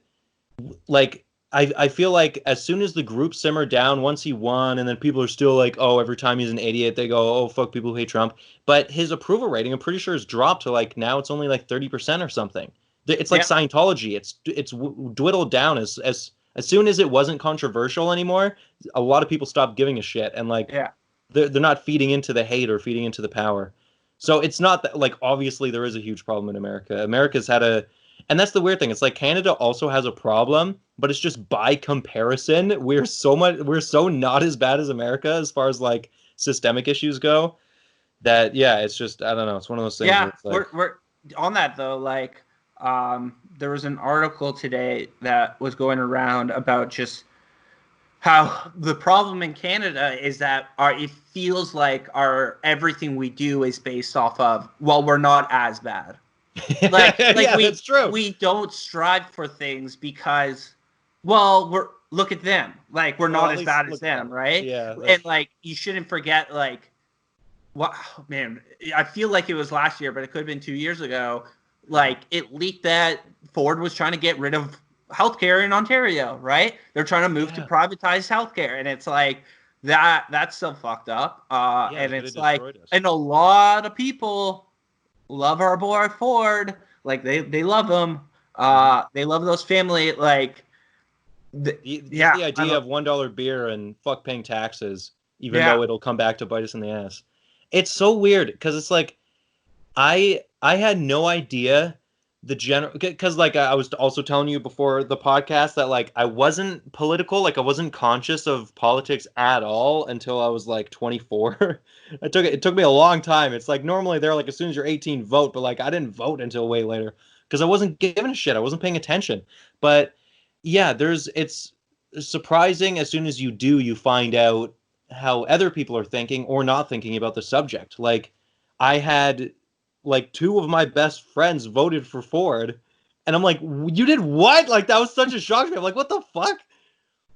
S1: like I feel like as soon as the group simmered down, once he won, and then people are still like, oh, every time he's an idiot, they go, oh, fuck people who hate Trump. But his approval rating, I'm pretty sure, has dropped to like now it's only like 30% or something. It's like Scientology. It's dwindled down as soon as it wasn't controversial anymore. A lot of people stopped giving a shit, and like they're not feeding into the hate or feeding into the power. So it's not that, like, obviously there is a huge problem in America. America's had and that's the weird thing. It's like Canada also has a problem, but it's just by comparison, we're so not as bad as America as far as like systemic issues go. That it's just, I don't know. It's one of those things.
S2: Yeah,
S1: where it's like,
S2: we're on that though. Like, there was an article today that was going around about just how the problem in Canada is that it feels like everything we do is based off of, well, we're not as bad. Like
S1: that's true.
S2: We don't strive for things because, well, look at them. Like we're not as bad as them, right?
S1: Yeah.
S2: And like you shouldn't forget, like, wow, man, I feel like it was last year, but it could have been 2 years ago. Like it leaked that Ford was trying to get rid of healthcare in Ontario, right? They're trying to move to privatize healthcare, and it's like that's so fucked up. And it's like, and a lot of people love our boy Ford. Like they love him. They love those family. Like
S1: the idea of $1 beer and fuck paying taxes, even though it'll come back to bite us in the ass. It's so weird because it's like I had no idea the general, because like I was also telling you before the podcast that like I wasn't political, like I wasn't conscious of politics at all until I was like 24. It took me a long time. It's like normally they're like as soon as you're 18 vote, but like I didn't vote until way later because I wasn't giving a shit. I wasn't paying attention. But yeah, it's surprising as soon as you do, you find out how other people are thinking or not thinking about the subject. Like I had like two of my best friends voted for Ford, and I'm like, you did what? Like that was such a shock to me. I'm like, what the fuck?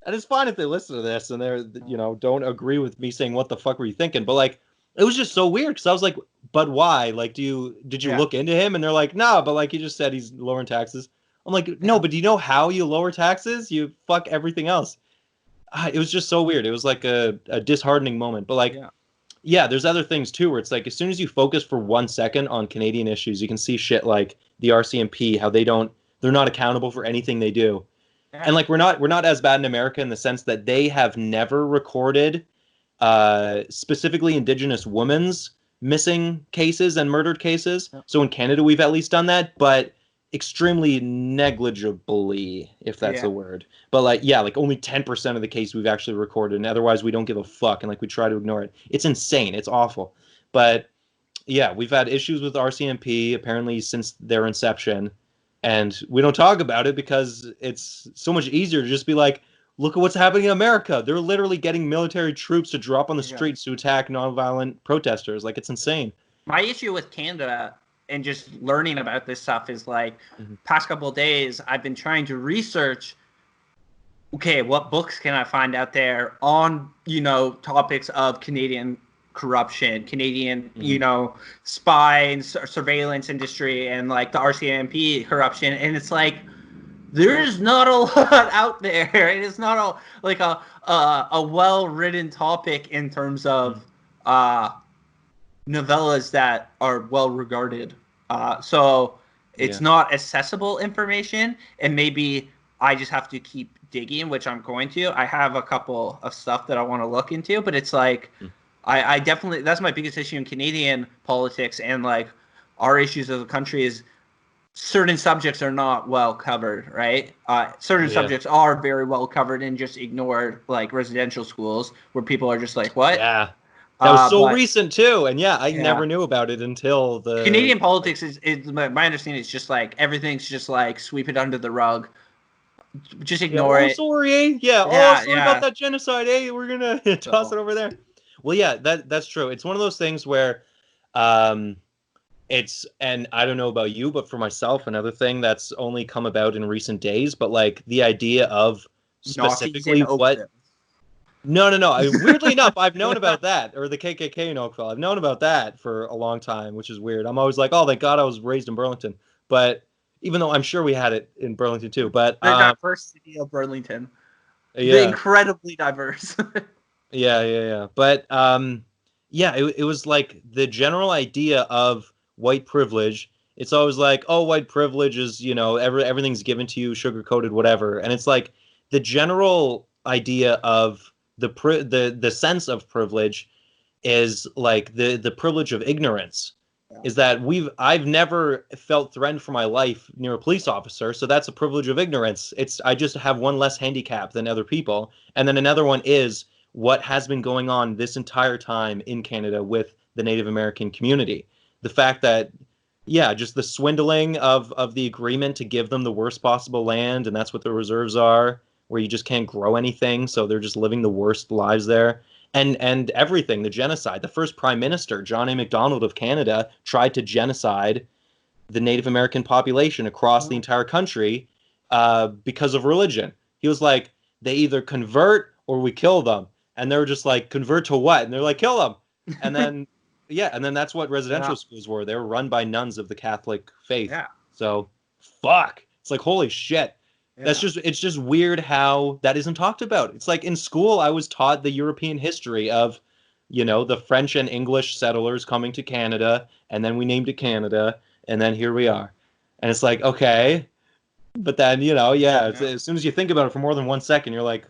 S1: And it's fine if they listen to this and they're, don't agree with me saying what the fuck were you thinking, but like It was just so weird because I was like, but why? Like, did you
S2: Yeah.
S1: look into him? And they're like, no, but like you just said, he's lowering taxes. I'm like, no,
S2: Yeah.
S1: but do you know how you lower taxes? You fuck everything else. It was just so weird. It was like a disheartening moment. But like,
S2: Yeah.
S1: yeah, there's other things too where it's like as soon as you focus for 1 second on Canadian issues, you can see shit like the RCMP, how they're not accountable for anything they do.
S2: Yeah.
S1: And like we're not as bad in America in the sense that they have never recorded specifically Indigenous women's missing cases and murdered cases.
S2: Yeah.
S1: So in Canada, we've at least done that, but extremely negligibly, if that's
S2: Yeah.
S1: a word. But like, yeah, like only 10% of the case we've actually recorded, and otherwise we don't give a fuck, and like we try to ignore it. It's insane. It's awful. But yeah, we've had issues with RCMP apparently since their inception, and we don't talk about it because it's so much easier to just be like, look at what's happening in America. They're literally getting military troops to drop on the
S2: Yeah.
S1: streets to attack nonviolent protesters. Like, it's insane.
S2: My issue with Canada and just learning about this stuff is like, past couple of days, I've been trying to research. Okay, what books can I find out there on topics of Canadian corruption, Canadian spy and surveillance industry, and like the RCMP corruption, and it's like there's not a lot out there. It is not a well written topic in terms of novellas that are well regarded. So it's not accessible information, and maybe I just have to keep digging, which I'm going to. I have a couple of stuff that I want to look into, but it's like I definitely, that's my biggest issue in Canadian politics, and like our issues as a country is certain subjects are not well covered, right? Certain subjects are very well covered and just ignored, like residential schools where people are just like, what?
S1: Yeah. That was so
S2: But
S1: recent too, and I
S2: yeah,
S1: never knew about it until the
S2: Canadian politics is my understanding is just like everything's just like sweep it under the rug, just ignore it.
S1: sorry, eh?
S2: Yeah,
S1: Sorry about
S2: yeah.
S1: that genocide, eh? We're gonna toss it
S2: So
S1: over there. Well, yeah, that's true. It's one of those things where, um, and I don't know about you, but for myself, another thing that's only come about in recent days, but like the idea of
S2: Nazis
S1: specifically
S2: in
S1: what.
S2: Oakville.
S1: No. Weirdly enough, I've known about that, or the KKK in Oakville. I've known about that for a long time, which is weird. I'm always like, oh, thank God I was raised in Burlington. But even though I'm sure we had it in Burlington too, but
S2: The diversity of Burlington, the
S1: yeah,
S2: incredibly diverse.
S1: yeah. But yeah, it was like the general idea of white privilege. It's always like, oh, white privilege is, everything's given to you, sugar coated, whatever. And it's like the general idea of the sense of privilege is like the privilege of ignorance.
S2: Yeah.
S1: Is that I've never felt threatened for my life near a police officer, so that's a privilege of ignorance. I just have one less handicap than other people. And then another one is what has been going on this entire time in Canada with the Native American community. The fact that just the swindling of the agreement to give them the worst possible land, and that's what the reserves are, where you just can't grow anything, so they're just living the worst lives there. And everything, the genocide. The first prime minister, John A. Macdonald of Canada, tried to genocide the Native American population across the entire country because of religion. He was like, they either convert or we kill them. And they were just like, convert to what? And they're like, kill them. And then, and then that's what residential schools were. They were run by nuns of the Catholic faith.
S2: Yeah.
S1: So, fuck. It's like, holy shit. Yeah. It's just weird how that isn't talked about. It's like in school, I was taught the European history of, the French and English settlers coming to Canada, and then we named it Canada, and then here we are. And it's like, okay. But then, as soon as you think about it for more than 1 second, you're like,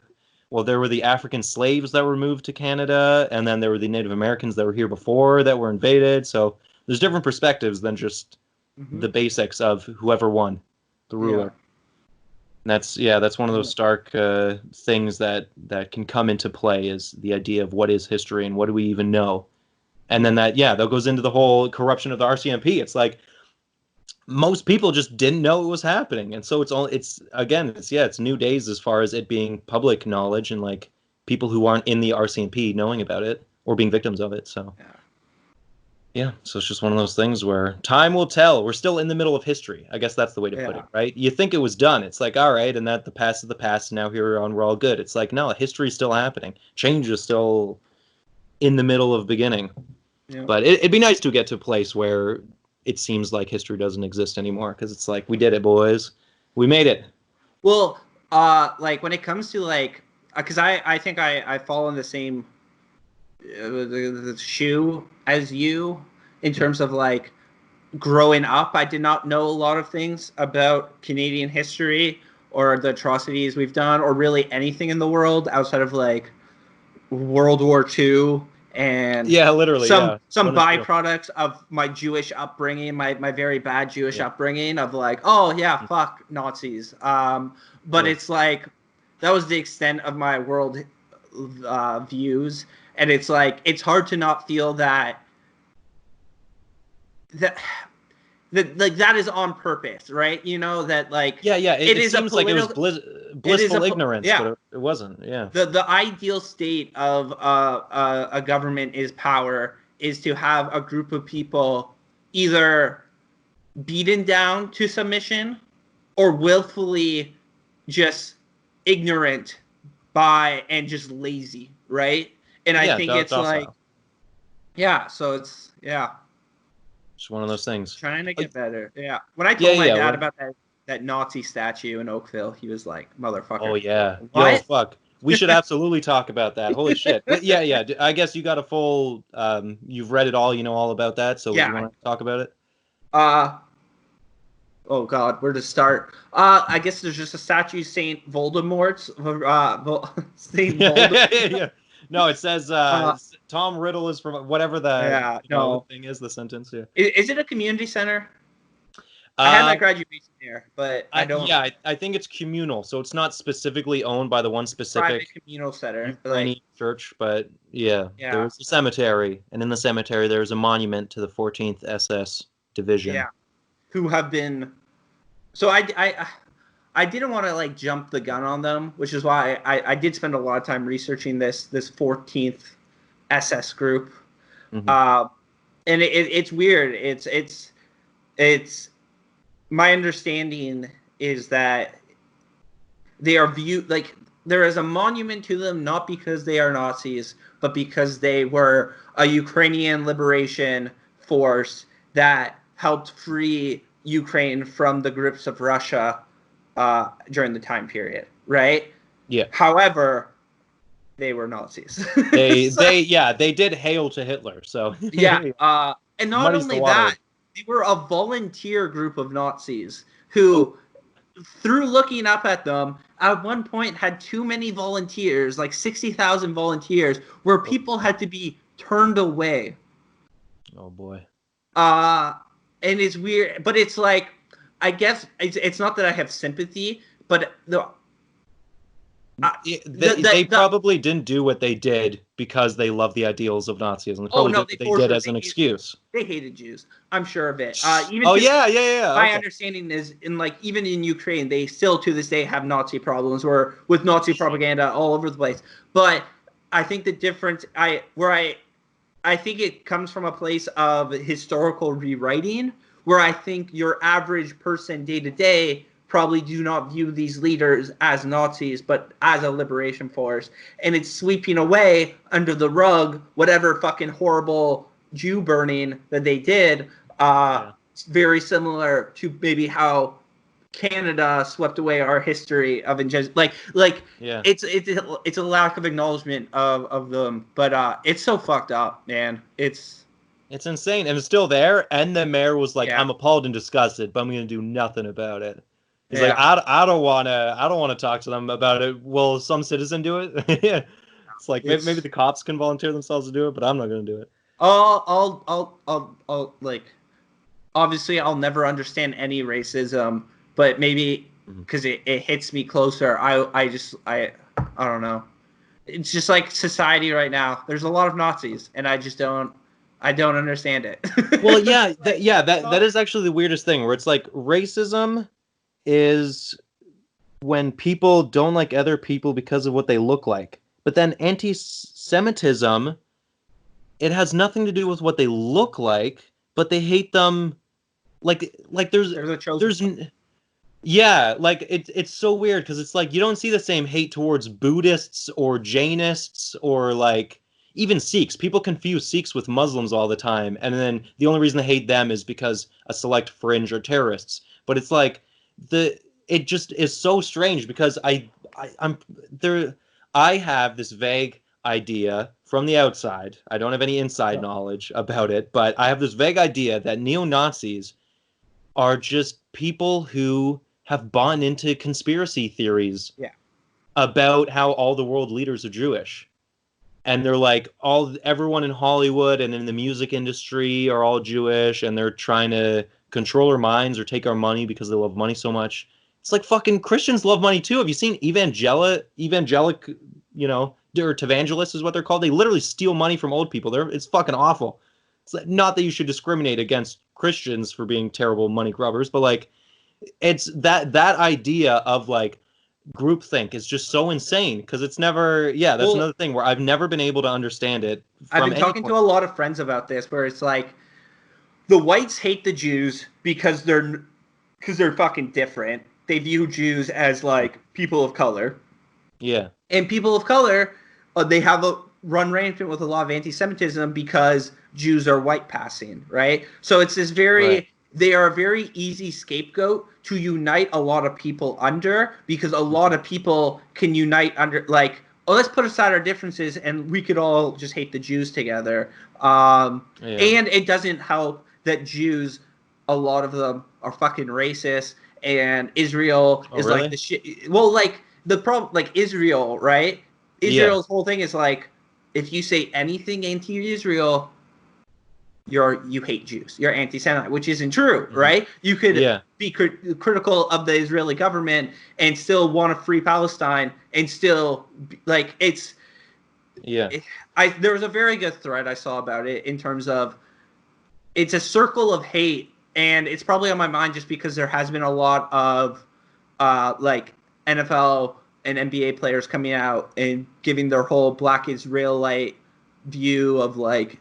S1: well, there were the African slaves that were moved to Canada, and then there were the Native Americans that were here before that were invaded. So there's different perspectives than just the basics of whoever won, the ruler.
S2: Yeah.
S1: And that's one of those stark things that can come into play is the idea of what is history and what do we even know. And then that goes into the whole corruption of the RCMP. It's like most people just didn't know it was happening. And so it's new days as far as it being public knowledge and like people who aren't in the RCMP knowing about it or being victims of it. So so it's just one of those things where time will tell. We're still in the middle of history. I guess that's the way to put it, right? You think it was done. It's like, all right, and that the past is the past, and now here we're all good. It's like, no, history is still happening. Change is still in the middle of beginning.
S2: Yeah.
S1: But it'd be nice to get to a place where it seems like history doesn't exist anymore, because it's like, we did it, boys. We made it.
S2: Well, like when it comes to like, because I think I fall in the same the shoe as you in terms of like growing up. I did not know a lot of things about Canadian history or the atrocities we've done, or really anything in the world outside of like World War II and
S1: Yeah, literally,
S2: some
S1: yeah.
S2: some
S1: One and two.
S2: byproducts of my Jewish upbringing, my very bad Jewish upbringing of like, oh yeah, fuck Nazis. But it's like that was the extent of my world views, and it's like it's hard to not feel that like that is on purpose, right? You know that like
S1: Yeah,
S2: it
S1: it
S2: is a
S1: seems like it was
S2: political. It is
S1: blissful ignorance,
S2: yeah.
S1: but it wasn't. Yeah.
S2: The ideal state of a government is power is to have a group of people either beaten down to submission or willfully just ignorant by and just lazy, right? And I
S1: Yeah,
S2: think it's like,
S1: docile.
S2: yeah, so it's
S1: Just one of those things.
S2: trying to get better. Yeah. When I
S1: Yeah,
S2: told my
S1: yeah.
S2: dad about that Nazi statue in Oakville, he was like,
S1: Oh
S2: "Motherfucker,
S1: yeah. Yo,
S2: what?"
S1: fuck. We should absolutely talk about that. Holy shit. But yeah, yeah. I guess you got a full. You've read it all. You know all about that. So you
S2: Yeah.
S1: want to talk about it?
S2: Uh oh God, where to start? I guess there's just a statue Saint Voldemort's. Saint Voldemort.
S1: Yeah. No, it says
S2: Uh,
S1: Tom Riddle is from whatever the
S2: yeah, no.
S1: thing is, the sentence here.
S2: Is it a community center? I had my
S1: Uh,
S2: graduation there, but I don't.
S1: I think it's communal, so it's not specifically owned by the one
S2: Private
S1: specific
S2: communal center,
S1: Ukrainian
S2: like
S1: church, but yeah,
S2: yeah,
S1: there's a cemetery, and in the cemetery there's a monument to the 14th SS Division.
S2: yeah, who have been. So I didn't want to like jump the gun on them, which is why I did spend a lot of time researching this 14th SS group.
S1: Mhm.
S2: And it's weird. It's my understanding is that they are viewed like there is a monument to them not because they are Nazis, but because they were a Ukrainian liberation force that helped free Ukraine from the grips of Russia during the time period, right?
S1: Yeah.
S2: However, they were Nazis.
S1: They did hail to Hitler, so
S2: Yeah, and not
S1: muddies the
S2: only
S1: water.
S2: that, they were a volunteer group of Nazis who, through looking up at them, at one point had too many volunteers, like 60,000 volunteers, where people had to be turned away.
S1: Oh boy.
S2: And it's weird, but it's like, I guess it's not that I have sympathy, but
S1: They probably didn't do what they did because they love the ideals of Nazism. They probably did what they did as an excuse.
S2: They hated Jews. I'm sure of it.
S1: Yeah.
S2: My understanding is, even in Ukraine, they still to this day have Nazi problems, or with Nazi propaganda all over the place. But I think the difference, I think it comes from a place of historical rewriting, where I think your average person day to day probably do not view these leaders as Nazis, but as a liberation force. And it's sweeping away under the rug whatever fucking horrible Jew burning that they did. It's very similar to maybe how Canada swept away our history of injustice. It's a lack of acknowledgement of them. But it's so fucked up, man. It's
S1: insane, and it's still there. And the mayor was like, "I'm appalled and disgusted, but I'm going to do nothing about it." He's like, I don't want to talk to them about it. Will some citizen do it? It's like maybe the cops can volunteer themselves to do it, but I'm not going to do it.
S2: I'll like, obviously I'll never understand any racism, but maybe because it hits me closer. I don't know. It's just like society right now. There's a lot of Nazis, and I don't understand it.
S1: Well, yeah, that is actually the weirdest thing, where it's like racism is when people don't like other people because of what they look like. But then anti-Semitism, it has nothing to do with what they look like, but they hate them like there's yeah, like it's so weird, because it's like you don't see the same hate towards Buddhists or Jainists or like even Sikhs. People confuse Sikhs with Muslims all the time, and then the only reason they hate them is because a select fringe are terrorists. But it's like it just is so strange because I'm there. I have this vague idea from the outside. I don't have any inside knowledge about it, but I have this vague idea that neo-Nazis are just people who have bought into conspiracy theories about how all the world leaders are Jewish. And they're like everyone in Hollywood and in the music industry are all Jewish, and they're trying to control our minds or take our money because they love money so much. It's like fucking Christians love money too. Have you seen evangelic, or televangelists is what they're called? They literally steal money from old people. It's fucking awful. It's like, not that you should discriminate against Christians for being terrible money grubbers, but like it's that idea of like groupthink is just so insane because it's never that's another thing where I've never been able to understand it.
S2: I've been talking to a lot of friends about this where it's like the whites hate the Jews because they're fucking different. They view Jews as like people of color.
S1: Yeah.
S2: And people of color, they have a run rampant with a lot of anti-Semitism because Jews are white passing, right? So it's this they are a very easy scapegoat to unite a lot of people under, because a lot of people can unite under, like, oh, let's put aside our differences and we could all just hate the Jews together. And it doesn't help that Jews, a lot of them are fucking racist, and Israel is
S1: really?
S2: like the shit. Well, like the problem, like Israel, right? Israel's whole thing is like, if you say anything anti-Israel, you hate Jews. You're anti-Semite, which isn't true, right? You could be critical of the Israeli government and still want to free Palestine, and still like it's. There was a very good thread I saw about it in terms of it's a circle of hate, and it's probably on my mind just because there has been a lot of like NFL and NBA players coming out and giving their whole Black Israelite view of like.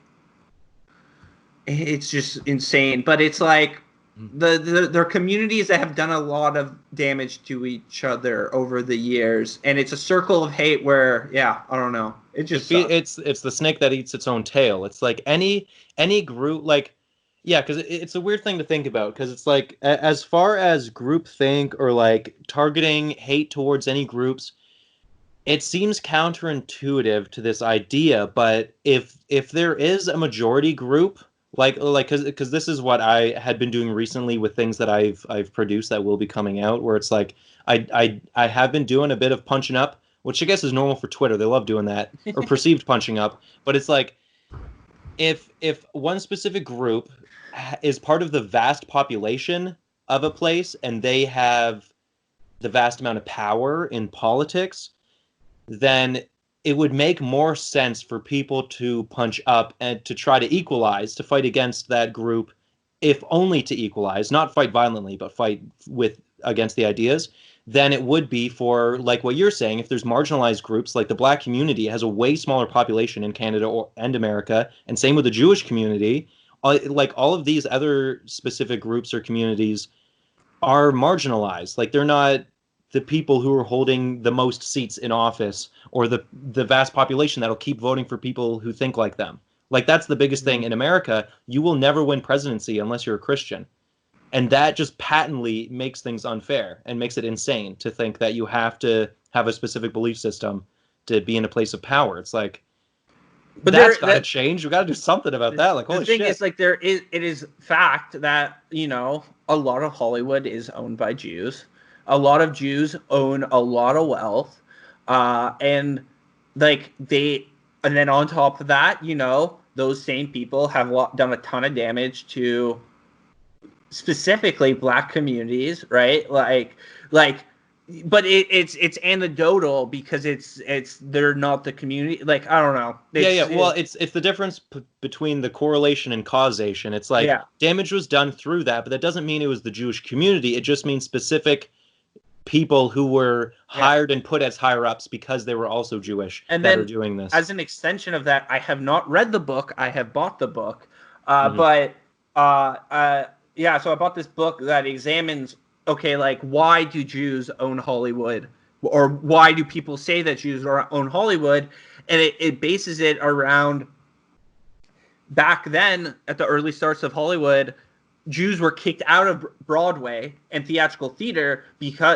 S2: It's just insane, but it's like there are communities that have done a lot of damage to each other over the years, and it's a circle of hate where I don't know, it just
S1: it's the snake that eats its own tail. It's like any group, like because it's a weird thing to think about, because it's like as far as groupthink or like targeting hate towards any groups, it seems counterintuitive to this idea. But if there is a majority group, like because this is what I had been doing recently with things that I've produced that will be coming out, where it's like I have been doing a bit of punching up, which I guess is normal for Twitter. They love doing that, or perceived punching up. But it's like if one specific group is part of the vast population of a place and they have the vast amount of power in politics, then it would make more sense for people to punch up and to try to equalize, to fight against that group, if only to equalize, not fight violently, but fight against the ideas, than it would be for, like what you're saying, if there's marginalized groups, like the Black community has a way smaller population in Canada and America, and same with the Jewish community. Like all of these other specific groups or communities are marginalized. Like they're not the people who are holding the most seats in office, or the vast population that'll keep voting for people who think like them. Like that's the biggest thing in America. You will never win presidency unless you're a Christian. And that just patently makes things unfair and makes it insane to think that you have to have a specific belief system to be in a place of power. It's like, but that's got to change. We got to do something about that. Like, holy shit.
S2: The thing is, like, it is fact that, a lot of Hollywood is owned by Jews. A lot of Jews own a lot of wealth. And then on top of that, those same people have done a ton of damage to specifically Black communities, right? But it's anecdotal because they're not the community. Like, I don't know.
S1: Well, it's the difference between the correlation and causation. It's like damage was done through that, but that doesn't mean it was the Jewish community. It just means specific people who were hired and put as higher ups because they were also Jewish and that are doing this.
S2: As an extension of that, I have not read the book. I have bought the book, so I bought this book that examines, okay, like, why do Jews own Hollywood? or why do people say that Jews own Hollywood? And it bases it around back then at the early starts of Hollywood, Jews were kicked out of Broadway and theatrical theater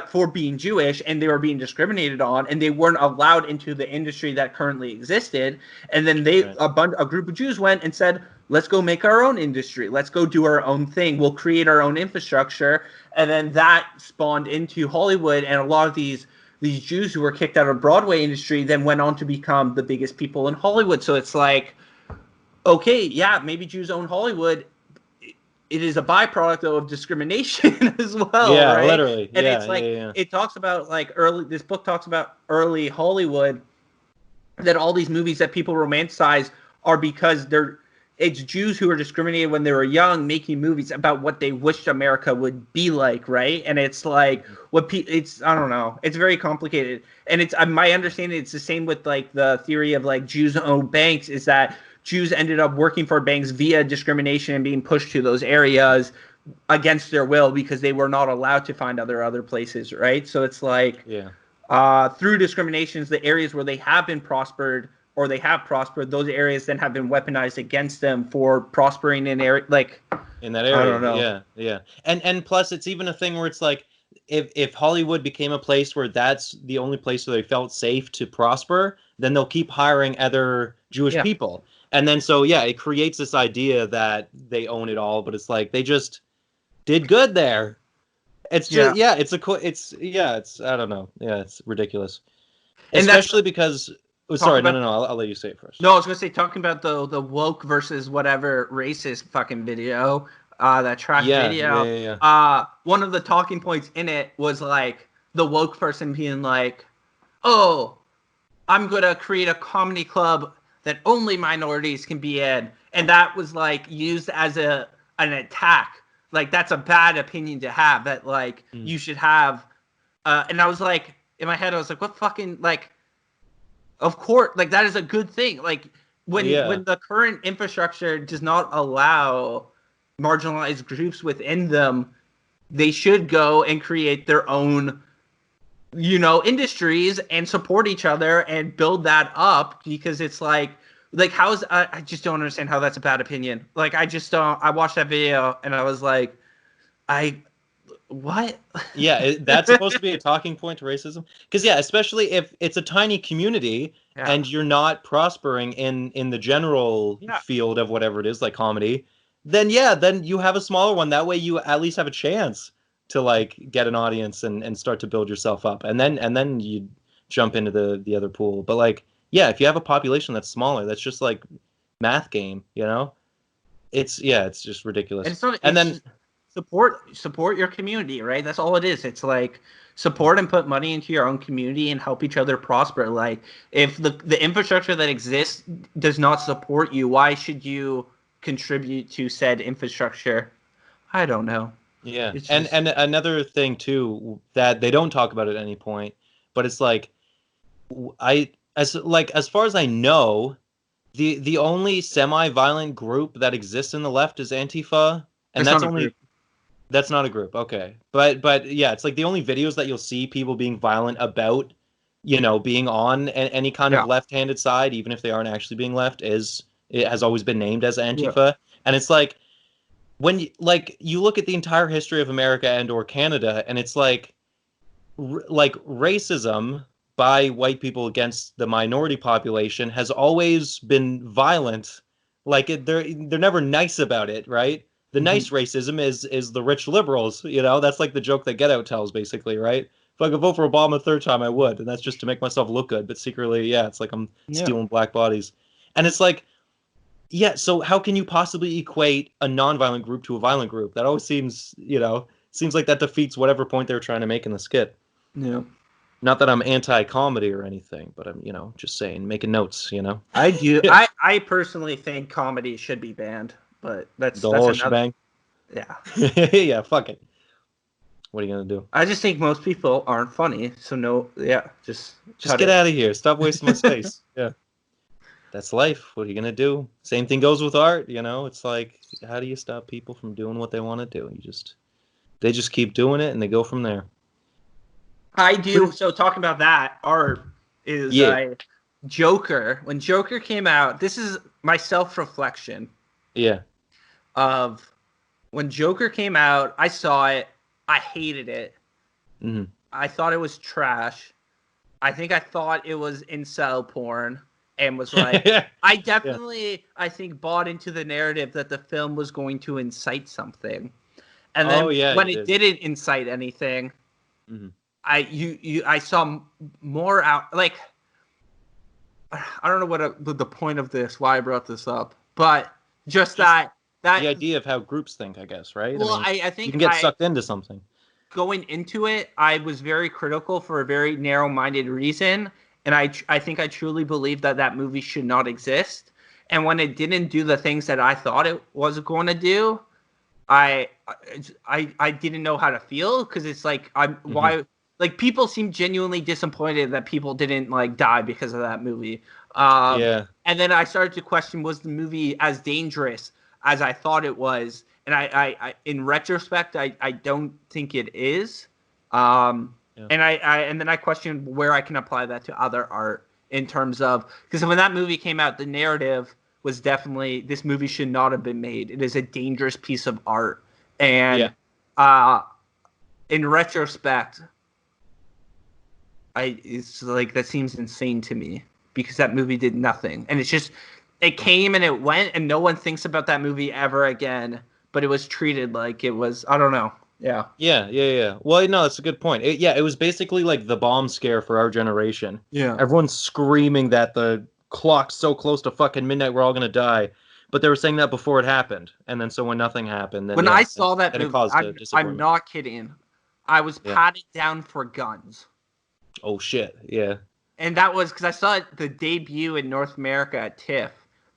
S2: for being Jewish, and they were being discriminated on, and they weren't allowed into the industry that currently existed. And then a group of Jews went and said, "Let's go make our own industry. Let's go do our own thing. We'll create our own infrastructure." And then that spawned into Hollywood, and a lot of these Jews who were kicked out of Broadway industry then went on to become the biggest people in Hollywood. So it's like, okay, yeah, maybe Jews own Hollywood. It is a byproduct of discrimination as well,
S1: yeah,
S2: right?
S1: literally.
S2: And
S1: Yeah,
S2: it's like
S1: yeah.
S2: it talks about like this book talks about early Hollywood, that all these movies that people romanticize are because it's Jews who are discriminated when they were young, making movies about what they wished America would be like, right? And it's like it's I don't know, it's very complicated, and it's my understanding it's the same with like the theory of like Jews own banks, is that Jews ended up working for banks via discrimination and being pushed to those areas against their will because they were not allowed to find other places, right? So it's like, through discriminations, the areas where they have been prospered or they have prospered, those areas then have been weaponized against them for prospering in area
S1: in that area.
S2: I don't know.
S1: Yeah. And plus, it's even a thing where it's like, if Hollywood became a place where that's the only place where they felt safe to prosper, then they'll keep hiring other Jewish people. And then so it creates this idea that they own it all, but it's like they just did good there. It's just it's I don't know. Yeah, it's ridiculous. And especially because sorry, no, I'll let you say it first.
S2: No, I was gonna say, talking about the woke versus whatever racist fucking video, that trash video.
S1: Yeah.
S2: One of the talking points in it was like the woke person being like, "Oh, I'm gonna create a comedy club that only minorities can be in," and that was like used as an attack. Like, that's a bad opinion to have. That like you should have. And I was like, in my head, I was like, "What fucking like." Of course, like that is a good thing. Like when the current infrastructure does not allow marginalized groups within them, they should go and create their own, industries and support each other and build that up, because it's like how's I just don't understand how that's a bad opinion. Like I just don't. I watched that video and I was like, what?
S1: Yeah, that's supposed to be a talking point to racism. Because especially if it's a tiny community and you're not prospering in the general field of whatever it is, like comedy, then you have a smaller one. That way you at least have a chance to like get an audience and start to build yourself up. And then you jump into the other pool. But like, if you have a population that's smaller, that's just like math game, It's just ridiculous.
S2: Support your community, right? That's all it is. It's like support and put money into your own community and help each other prosper. Like if the infrastructure that exists does not support you, why should you contribute to said infrastructure? I don't know.
S1: Yeah. And another thing too that they don't talk about at any point, but it's like as far as I know, the only semi-violent group that exists in the left is Antifa, and that's only that's not a group. Okay. But yeah, it's like the only videos that you'll see people being violent about, being on any kind of left-handed side, even if they aren't actually being left, it has always been named as Antifa. And it's like when you look at the entire history of America and or Canada, and it's like racism by white people against the minority population has always been violent. Like they're never nice about it, right? The nice racism is the rich liberals, That's like the joke that Get Out tells, basically, right? If I could vote for Obama a third time, I would, and that's just to make myself look good. But secretly, it's like I'm stealing black bodies, and it's like, so how can you possibly equate a nonviolent group to a violent group? That always seems, seems like that defeats whatever point they were trying to make in the skit.
S2: Yeah.
S1: Not that I'm anti-comedy or anything, but I'm, just saying, making notes,
S2: I do. I personally think comedy should be banned, but that's
S1: whole shebang.
S2: Yeah.
S1: Yeah, fuck it. What are you gonna do?
S2: I just think most people aren't funny, so just
S1: get out of here. Stop wasting my space. Yeah. That's life. What are you gonna do? Same thing goes with art, It's like, how do you stop people from doing what they want to do? They just keep doing it and they go from there.
S2: I do. So talking about that art is
S1: Yeah,
S2: Joker. When Joker came out, this is my self-reflection
S1: yeah.
S2: of when Joker came out. I saw it. I hated it.
S1: Hmm.
S2: I thought it was trash. I think I thought it was incel porn and was like, I
S1: Yeah.
S2: definitely, I think, bought into the narrative that the film was going to incite something. And
S1: Oh
S2: then
S1: yeah,
S2: when
S1: you
S2: it
S1: did.
S2: didn't incite anything,
S1: Hmm.
S2: I saw more out like I don't know the point of this, why I brought this up, but just
S1: Just
S2: that
S1: the idea of how groups think, I guess, right? I
S2: well,
S1: mean,
S2: I
S1: you
S2: think
S1: can get sucked into something.
S2: going into it, I was very critical for a very narrow-minded reason, and I think I truly believe that that movie should not exist. And when it didn't do the things that I thought it was going to do, I I didn't know how to feel because it's like I'm
S1: Hmm.
S2: why like people seem genuinely disappointed that people didn't like die because of that movie.
S1: Yeah.
S2: And then I started to question, was the movie as dangerous as I thought it was? And I in retrospect, I don't think it is. Um,
S1: Yeah.
S2: and then I questioned where I can apply that to other art in terms of because when that movie came out, the narrative was definitely this movie should not have been made. It is a dangerous piece of art,
S1: Yeah.
S2: and uh, in retrospect, it's like that seems insane to me because that movie did nothing, and it's just it came and it went, and no one thinks about that movie ever again. But it was treated like it was I don't know. Yeah.
S1: Yeah, yeah, yeah. Well, no, that's a good point. Yeah, it was basically like the bomb scare for our generation.
S2: Yeah.
S1: Everyone's screaming that the clock's so close to fucking midnight, we're all gonna die. But they were saying that before it happened, and then so when nothing happened, then
S2: When I
S1: yeah,
S2: saw that
S1: then it
S2: movie,
S1: caused a
S2: I'm
S1: disappointment.
S2: not kidding. I was
S1: Yeah.
S2: patted down for guns.
S1: Oh shit. Yeah.
S2: And that was because I saw it the debut in North America at TIFF,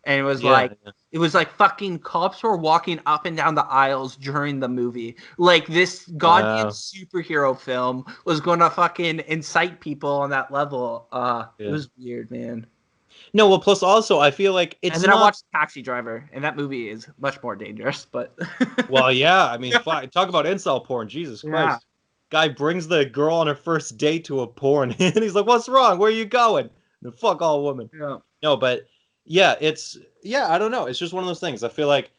S2: and
S1: Yeah. Yeah.
S2: it was like fucking cops were walking up and down the aisles during the movie. Like this goddamn
S1: Wow.
S2: superhero film was going to fucking incite people on that level. It
S1: Yeah.
S2: was weird, man.
S1: No, well, plus also, I feel like
S2: And
S1: it's
S2: then I
S1: not.
S2: watched Taxi Driver, and that movie is much more dangerous. But
S1: Well, yeah, I mean, talk about incel porn. Jesus
S2: yeah,
S1: Christ. Guy brings the girl on her first date to a porn, and he's like, "What's wrong? Where are you going?" The fuck all woman.
S2: yeah,
S1: No, but yeah, yeah, I don't know. It's just one of those things. I feel like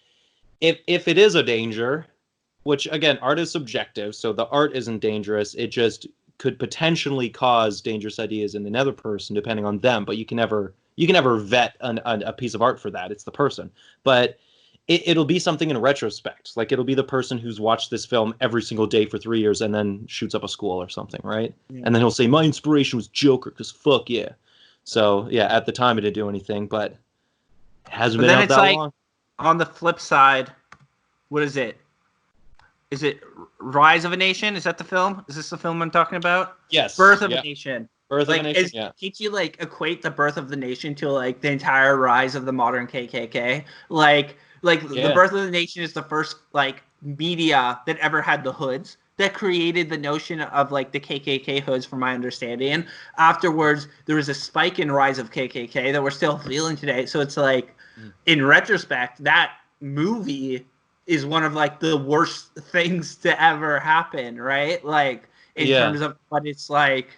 S1: if it is a danger, which again, art is subjective, so the art isn't dangerous. It just could potentially cause dangerous ideas in another person, depending on them. But you can never vet a piece of art for that. It's the person. But it'll be something in retrospect. Like it'll be the person who's watched this film every single day for 3 years and then shoots up a school or something, right?
S2: yeah.
S1: And then he'll say, "My inspiration was Joker, because fuck yeah." So yeah, at the time it didn't do anything, but it hasn't
S2: But
S1: been
S2: then
S1: out
S2: it's
S1: that
S2: like
S1: long.
S2: on the flip side, what is it? Is it Rise of a Nation? Is that the film? Is this the film I'm talking about?
S1: Yes,
S2: Birth of a
S1: yeah.
S2: Nation.
S1: Birth of a
S2: Like,
S1: Nation,
S2: is
S1: yeah.
S2: can't you like equate the birth of the nation to like the entire rise of the modern KKK? Like the
S1: Yeah.
S2: birth of the nation is the first like media that ever had the hoods that created the notion of like the KKK hoods, from my understanding. Afterwards, there was a spike in rise of KKK that we're still feeling today. So it's like,
S1: Mm.
S2: in retrospect, that movie is one of like the worst things to ever happen, right? Like in
S1: Yeah.
S2: terms of, but it's like,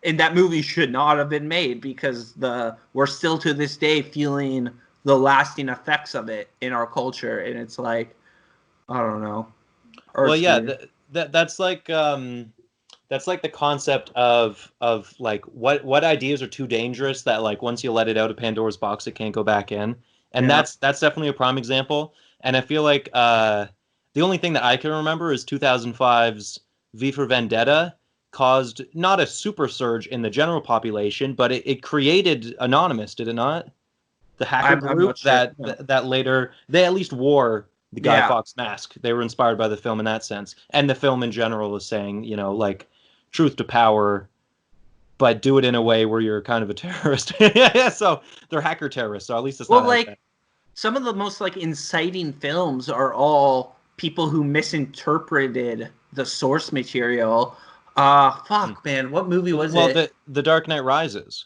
S2: and that movie should not have been made because we're still to this day feeling the lasting effects of it in our culture, and it's like I don't know,
S1: Well,
S2: art's
S1: yeah,
S2: weird.
S1: that's like the concept of like what ideas are too dangerous that like once you let it out of Pandora's box it can't go back in. And
S2: Yeah,
S1: that's definitely a prime example. And I feel like the only thing that I can remember is 2005's V for Vendetta caused not a super surge in the general population, but it created Anonymous, did it not? The hacker
S2: I'm
S1: group
S2: not sure.
S1: that
S2: No.
S1: that later they at least wore the Guy
S2: Yeah,
S1: Fawkes mask. They were inspired by the film in that sense, and the film in general is saying, like truth to power, but do it in a way where you're kind of a terrorist. Yeah, so they're hacker terrorists. So at least it's
S2: well,
S1: not as
S2: like
S1: bad.
S2: some of the most like inciting films are all people who misinterpreted the source material.
S1: Hmm.
S2: Fuck, man, what movie was
S1: Well,
S2: it?
S1: the Dark Knight Rises,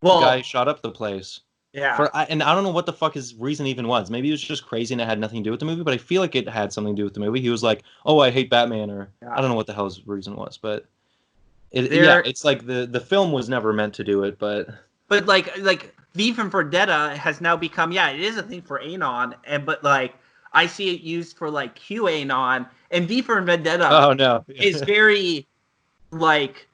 S1: the guy
S2: Well,
S1: shot up the place.
S2: yeah,
S1: And I don't know what the fuck his reason even was. Maybe it was just crazy and it had nothing to do with the movie, but I feel like it had something to do with the movie. He was like, "Oh, I hate Batman," or I
S2: yeah.
S1: don't know what the hell his reason was, but Yeah, it's like the film was never meant to do it, but
S2: like V for Vendetta has now become, yeah, it is a thing for Anon, but like I see it used for like QAnon, and V for Vendetta
S1: oh no,
S2: is very like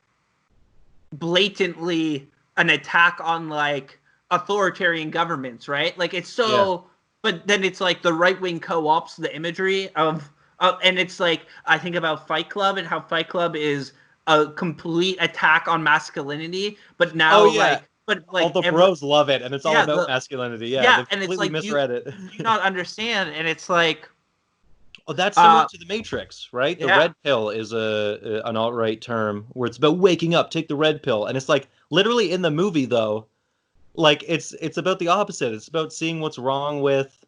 S2: blatantly an attack on like authoritarian governments, right? Like it's
S1: yeah.
S2: so, but then it's like the right wing co-ops the imagery of, and it's like I think about Fight Club and how Fight Club is a complete attack on masculinity, but
S1: Oh
S2: now
S1: yeah, all the bros love it, and it's all
S2: yeah,
S1: about masculinity. Yeah,
S2: yeah,
S1: they've
S2: and it's
S1: completely
S2: like
S1: misread it.
S2: you do not understand, and it's like
S1: Oh, that's similar to the Matrix, right? The
S2: yeah,
S1: red pill is an alt-right term where it's about waking up, take the red pill, and it's like literally in the movie though, like it's about the opposite. It's about seeing what's wrong with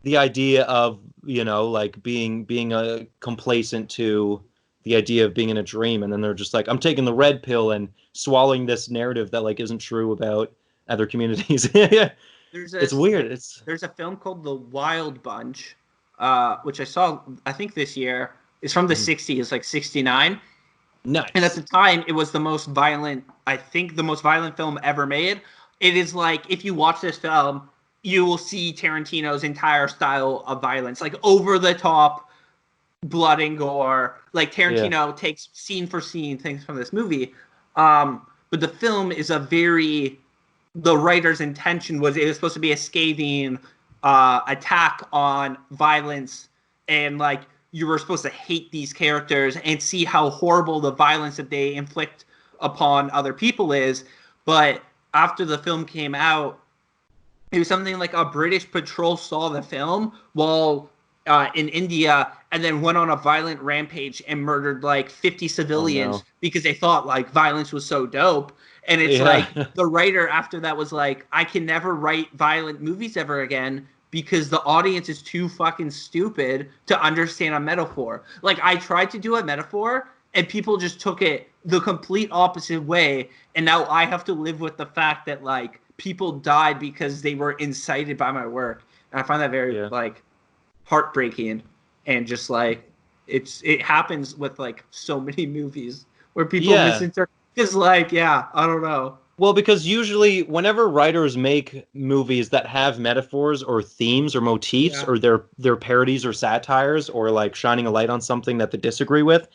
S1: the idea of, like being a complacent to the idea of being in a dream, and then they're just like, I'm taking the red pill and swallowing this narrative that like isn't true about other communities.
S2: there's
S1: It's
S2: a
S1: weird. It's
S2: there's a film called The Wild Bunch, which I saw I think this year. It's from the
S1: Mhm.
S2: 60s, like 69. And at
S1: Nice.
S2: the time, it was the most violent, I think, the most violent film ever made. It is like, if you watch this film, you will see Tarantino's entire style of violence, like over the top blood and gore. Like
S1: Yeah.
S2: Tarantino takes scene for scene things from this movie. But the film is a very, the writer's intention was it was supposed to be a scathing attack on violence, and like you were supposed to hate these characters and see how horrible the violence that they inflict upon other people is. But after the film came out, it was something like a British patrol saw the film while in India, and then went on a violent rampage and murdered like 50
S1: Oh
S2: civilians
S1: no.
S2: because they thought like violence was so dope. And it's
S1: Yeah.
S2: like the writer after that was like, I can never write violent movies ever again because the audience is too fucking stupid to understand a metaphor. Like I tried to do a metaphor and people just took it the complete opposite way, and now I have to live with the fact that like people died because they were incited by my work. And I find that very
S1: Yeah.
S2: like heartbreaking, and just like it happens with like so many movies where people
S1: Yeah.
S2: misinterpret. Because like yeah, I don't know.
S1: Well, because usually whenever writers make movies that have metaphors or themes or motifs,
S2: Yeah,
S1: or they're parodies or satires, or like shining a light on something that they disagree with,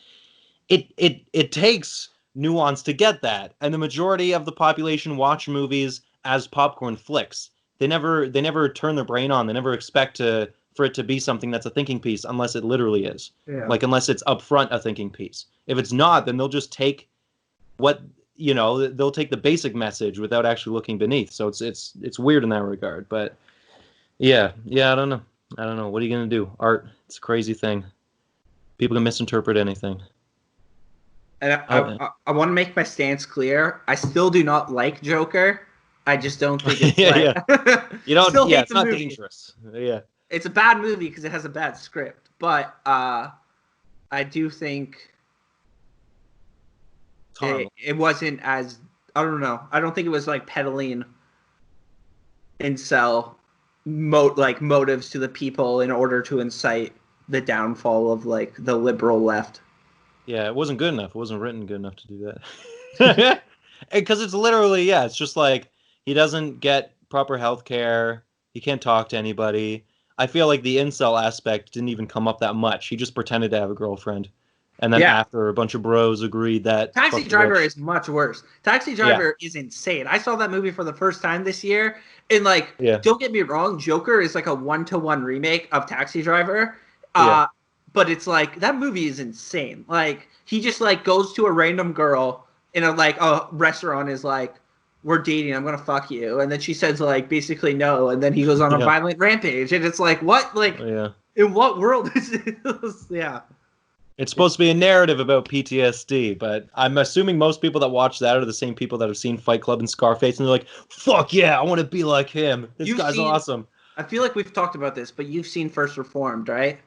S1: it takes nuance to get that. And the majority of the population watch movies as popcorn flicks. They never turn their brain on. They never expect to for it to be something that's a thinking piece unless it literally is.
S2: yeah.
S1: Like unless it's upfront a thinking piece. If it's not, then they'll just take what they'll take the basic message without actually looking beneath. So it's weird in that regard. But yeah, I don't know. What are you gonna do? Art, it's a crazy thing. People can misinterpret anything.
S2: And
S1: Oh,
S2: I want to make my stance clear. I still do not like Joker. I just don't think it's
S1: yeah,
S2: like
S1: yeah. You don't.
S2: still
S1: Yeah,
S2: hate
S1: it's
S2: the
S1: not
S2: movie.
S1: dangerous. Yeah,
S2: It's a bad movie because it has a bad script. But I do think
S1: it's
S2: it,
S1: harmless.
S2: it wasn't as, I don't know. I don't think it was like peddling incel like motives to the people in order to incite the downfall of like the liberal left.
S1: Yeah, it wasn't good enough. It wasn't written good enough to do that. Because it's literally, yeah, it's just like he doesn't get proper health care. He can't talk to anybody. I feel like the incel aspect didn't even come up that much. He just pretended to have a girlfriend. And then
S2: Yeah.
S1: after a bunch of bros agreed that
S2: Taxi
S1: fuck the
S2: Driver
S1: rich.
S2: is much worse. Taxi
S1: Yeah,
S2: Driver is insane. I saw that movie for the first time this year, and like,
S1: yeah,
S2: don't get me wrong, Joker is like a 1-to-1 remake of Taxi Driver.
S1: yeah,
S2: But it's like that movie is insane. Like he just like goes to a random girl in a like a restaurant, is like, we're dating, I'm gonna fuck you, and then she says like basically no, and then he goes on a
S1: yeah,
S2: violent rampage, and it's like, what, like
S1: yeah.
S2: in what world is this? Yeah.
S1: It's supposed to be a narrative about PTSD, but I'm assuming most people that watch that are the same people that have seen Fight Club and Scarface, and they're like, "Fuck yeah, I want to be like him. This
S2: You've
S1: guy's
S2: seen,
S1: awesome."
S2: I feel like we've talked about this, but you've seen First Reformed, right?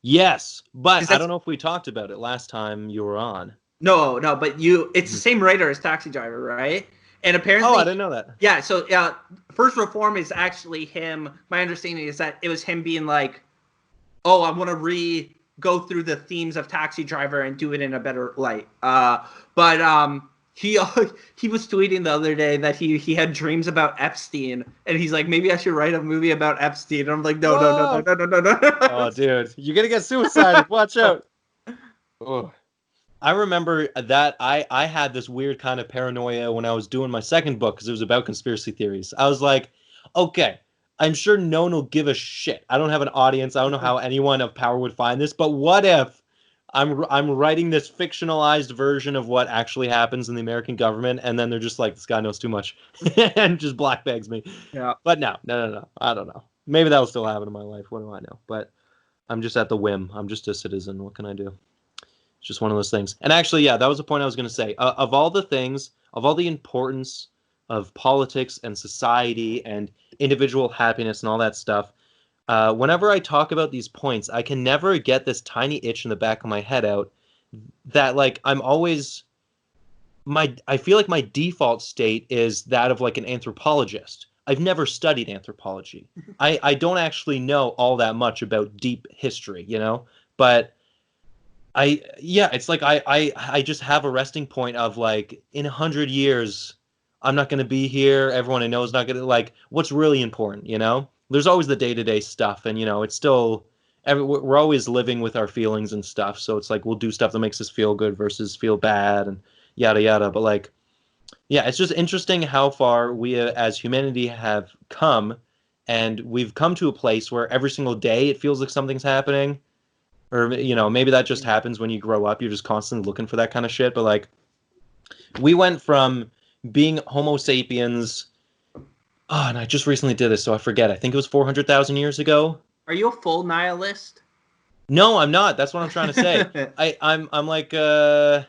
S1: Yes, but
S2: Because
S1: I
S2: that's
S1: don't know if we talked about it last time you were on.
S2: no, but you, it's the
S1: Mhm.
S2: same writer as Taxi Driver, right? And
S1: Oh, I
S2: apparently,
S1: didn't know that.
S2: yeah. So yeah, First Reform is actually him. My understanding is that it was him being like, "Oh, I want to go through the themes of Taxi Driver and do it in a better light. But he he was tweeting the other day that he had dreams about Epstein, and he's like, maybe I should write a movie about Epstein. And I'm like, no, no, no, no,
S1: Whoa!
S2: no, no, no, no.
S1: Oh, dude, you're gonna get suicided. Watch out. Oh. I remember that I had this weird kind of paranoia when I was doing my second book because it was about conspiracy theories. I was like, okay, I'm sure no one will give a shit. I don't have an audience. I don't know how anyone of power would find this, but what if I'm writing this fictionalized version of what actually happens in the American government, and then they're just like, this guy knows too much, and just black bags me.
S2: Yeah.
S1: But no. I don't know. Maybe that'll still happen in my life. What do I know? But I'm just at the whim. I'm just a citizen. What can I do? It's just one of those things. And actually, yeah, that was the point I was going to say. Of all the things, of all the importance of politics and society and individual happiness and all that stuff, whenever I talk about these points, I can never get this tiny itch in the back of my head out that, like, I'm always I feel like my default state is that of like an anthropologist. I've never studied anthropology. I don't actually know all that much about deep history, you know, but it's like I just have a resting point of like in 100 years I'm not going to be here. Everyone I know is not going to, like, what's really important, you know? There's always the day-to-day stuff, and you know it's still we're always living with our feelings and stuff. So it's like we'll do stuff that makes us feel good versus feel bad and yada yada. But like, yeah, it's just interesting how far we as humanity have come, and we've come to a place where every single day it feels like something's happening. Or, you know, maybe that just happens when you grow up. You're just constantly looking for that kind of shit. But, like, we went from being Homo sapiens. Oh, and I just recently did this, so I forget. I think it was 400,000 years ago.
S2: Are you a full nihilist?
S1: No, I'm not. That's what I'm trying to say. I'm like, because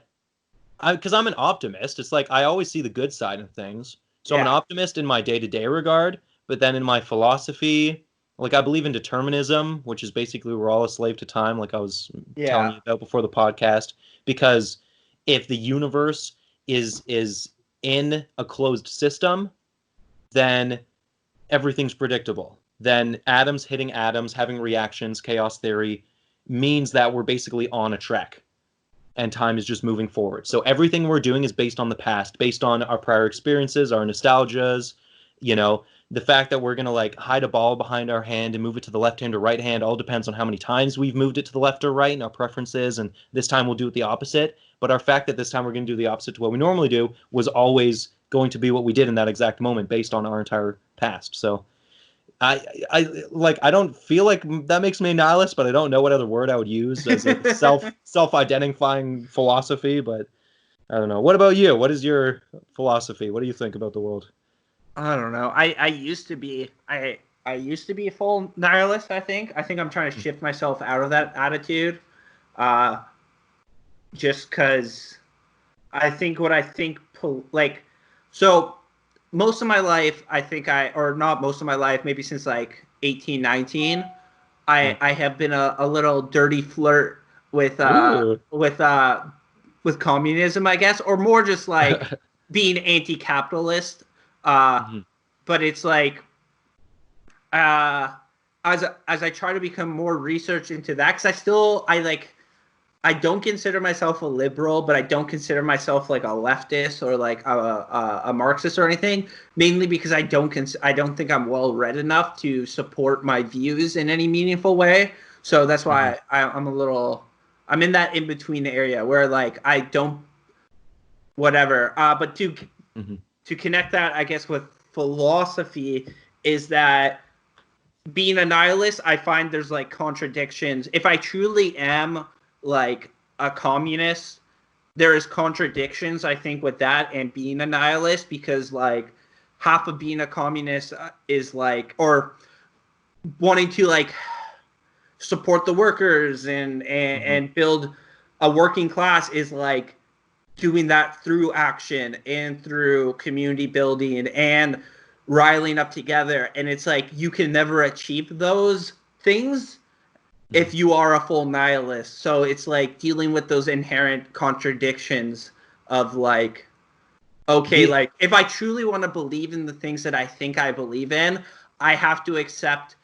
S1: I'm an optimist. It's like I always see the good side of things. So I'm an optimist in my day-to-day regard, but then in my philosophy, like I believe in determinism, which is basically we're all a slave to time, like I was telling you about before the podcast. Because if the universe is in a closed system, then everything's predictable. Then atoms hitting atoms, having reactions, chaos theory means that we're basically on a track and time is just moving forward. So everything we're doing is based on the past, based on our prior experiences, our nostalgias, you know, the fact that we're going to like hide a ball behind our hand and move it to the left hand or right hand all depends on how many times we've moved it to the left or right and our preferences. And this time we'll do it the opposite. But our fact that this time we're going to do the opposite to what we normally do was always going to be what we did in that exact moment based on our entire past. So I don't feel like that makes me a nihilist, but I don't know what other word I would use as a self-identifying philosophy. But I don't know. What about you? What is your philosophy? What do you think about the world?
S2: I don't know. I used to be I used to be a full nihilist. I think I'm trying to shift myself out of that attitude, just because I think what I think like so. Most of my life, I think or not most of my life, maybe since like 18, 19, I have been a little dirty flirt with communism, I guess, or more just like being anti-capitalist. But it's like as I try to become more research into that, because I don't consider myself a liberal, but I don't consider myself like a leftist or like a Marxist or anything. Mainly because I don't think I'm well read enough to support my views in any meaningful way. So that's why I'm in that in between area where like I don't whatever. But to connect that, I guess, with philosophy is that being a nihilist, I find there's like contradictions. If I truly am like a communist, there is contradictions, I think, with that and being a nihilist, because like half of being a communist is like, or wanting to like support the workers and build a working class is like doing that through action and through community building and riling up together. And it's like you can never achieve those things if you are a full nihilist. So it's like dealing with those inherent contradictions of like, okay, like if I truly want to believe in the things that I think I believe in, I have to accept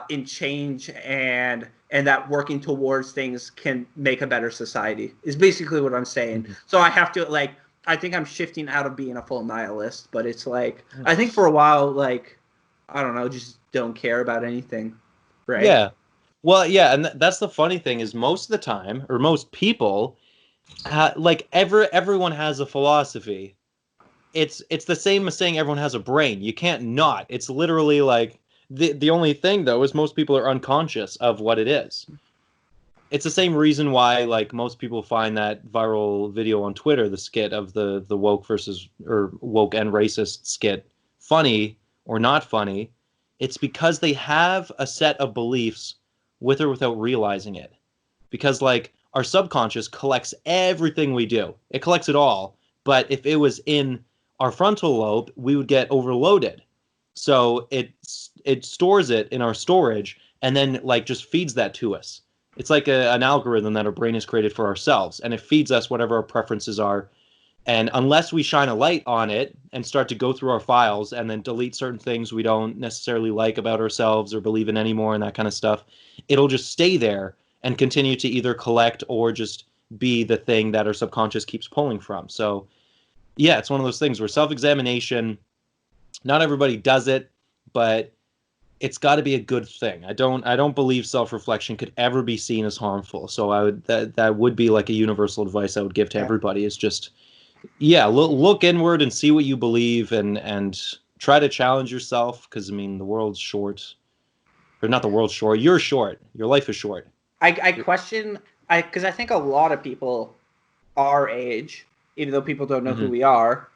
S2: in change and and that working towards things can make a better society is basically what I'm saying. Mm-hmm. So I have to like, I think I'm shifting out of being a full nihilist, but it's like, I think for a while, like, I don't know, just don't care about anything, right?
S1: Yeah. Well, yeah, and that's the funny thing is most of the time, or most people, like everyone has a philosophy. It's the same as saying everyone has a brain. You can't not. It's literally like the only thing though is most people are unconscious of what it is. It's the same reason why like most people find that viral video on Twitter, the skit of the woke versus or woke and racist skit, funny or not funny. It's because they have a set of beliefs with or without realizing it. Because like our subconscious collects everything we do. It collects it all. But if it was in our frontal lobe, we would get overloaded. So it stores it in our storage and then like just feeds that to us. It's like an algorithm that our brain has created for ourselves, and it feeds us whatever our preferences are. And unless we shine a light on it and start to go through our files and then delete certain things we don't necessarily like about ourselves or believe in anymore and that kind of stuff, it'll just stay there and continue to either collect or just be the thing that our subconscious keeps pulling from. So yeah, it's one of those things where self-examination, not everybody does it, but it's got to be a good thing. I don't believe self-reflection could ever be seen as harmful. So that would be like a universal advice I would give to everybody is just look inward and see what you believe and try to challenge yourself because I mean the world's short. Or not the world's short. You're short. Your life is short.
S2: I question because I think a lot of people our age, even though people don't know who we are,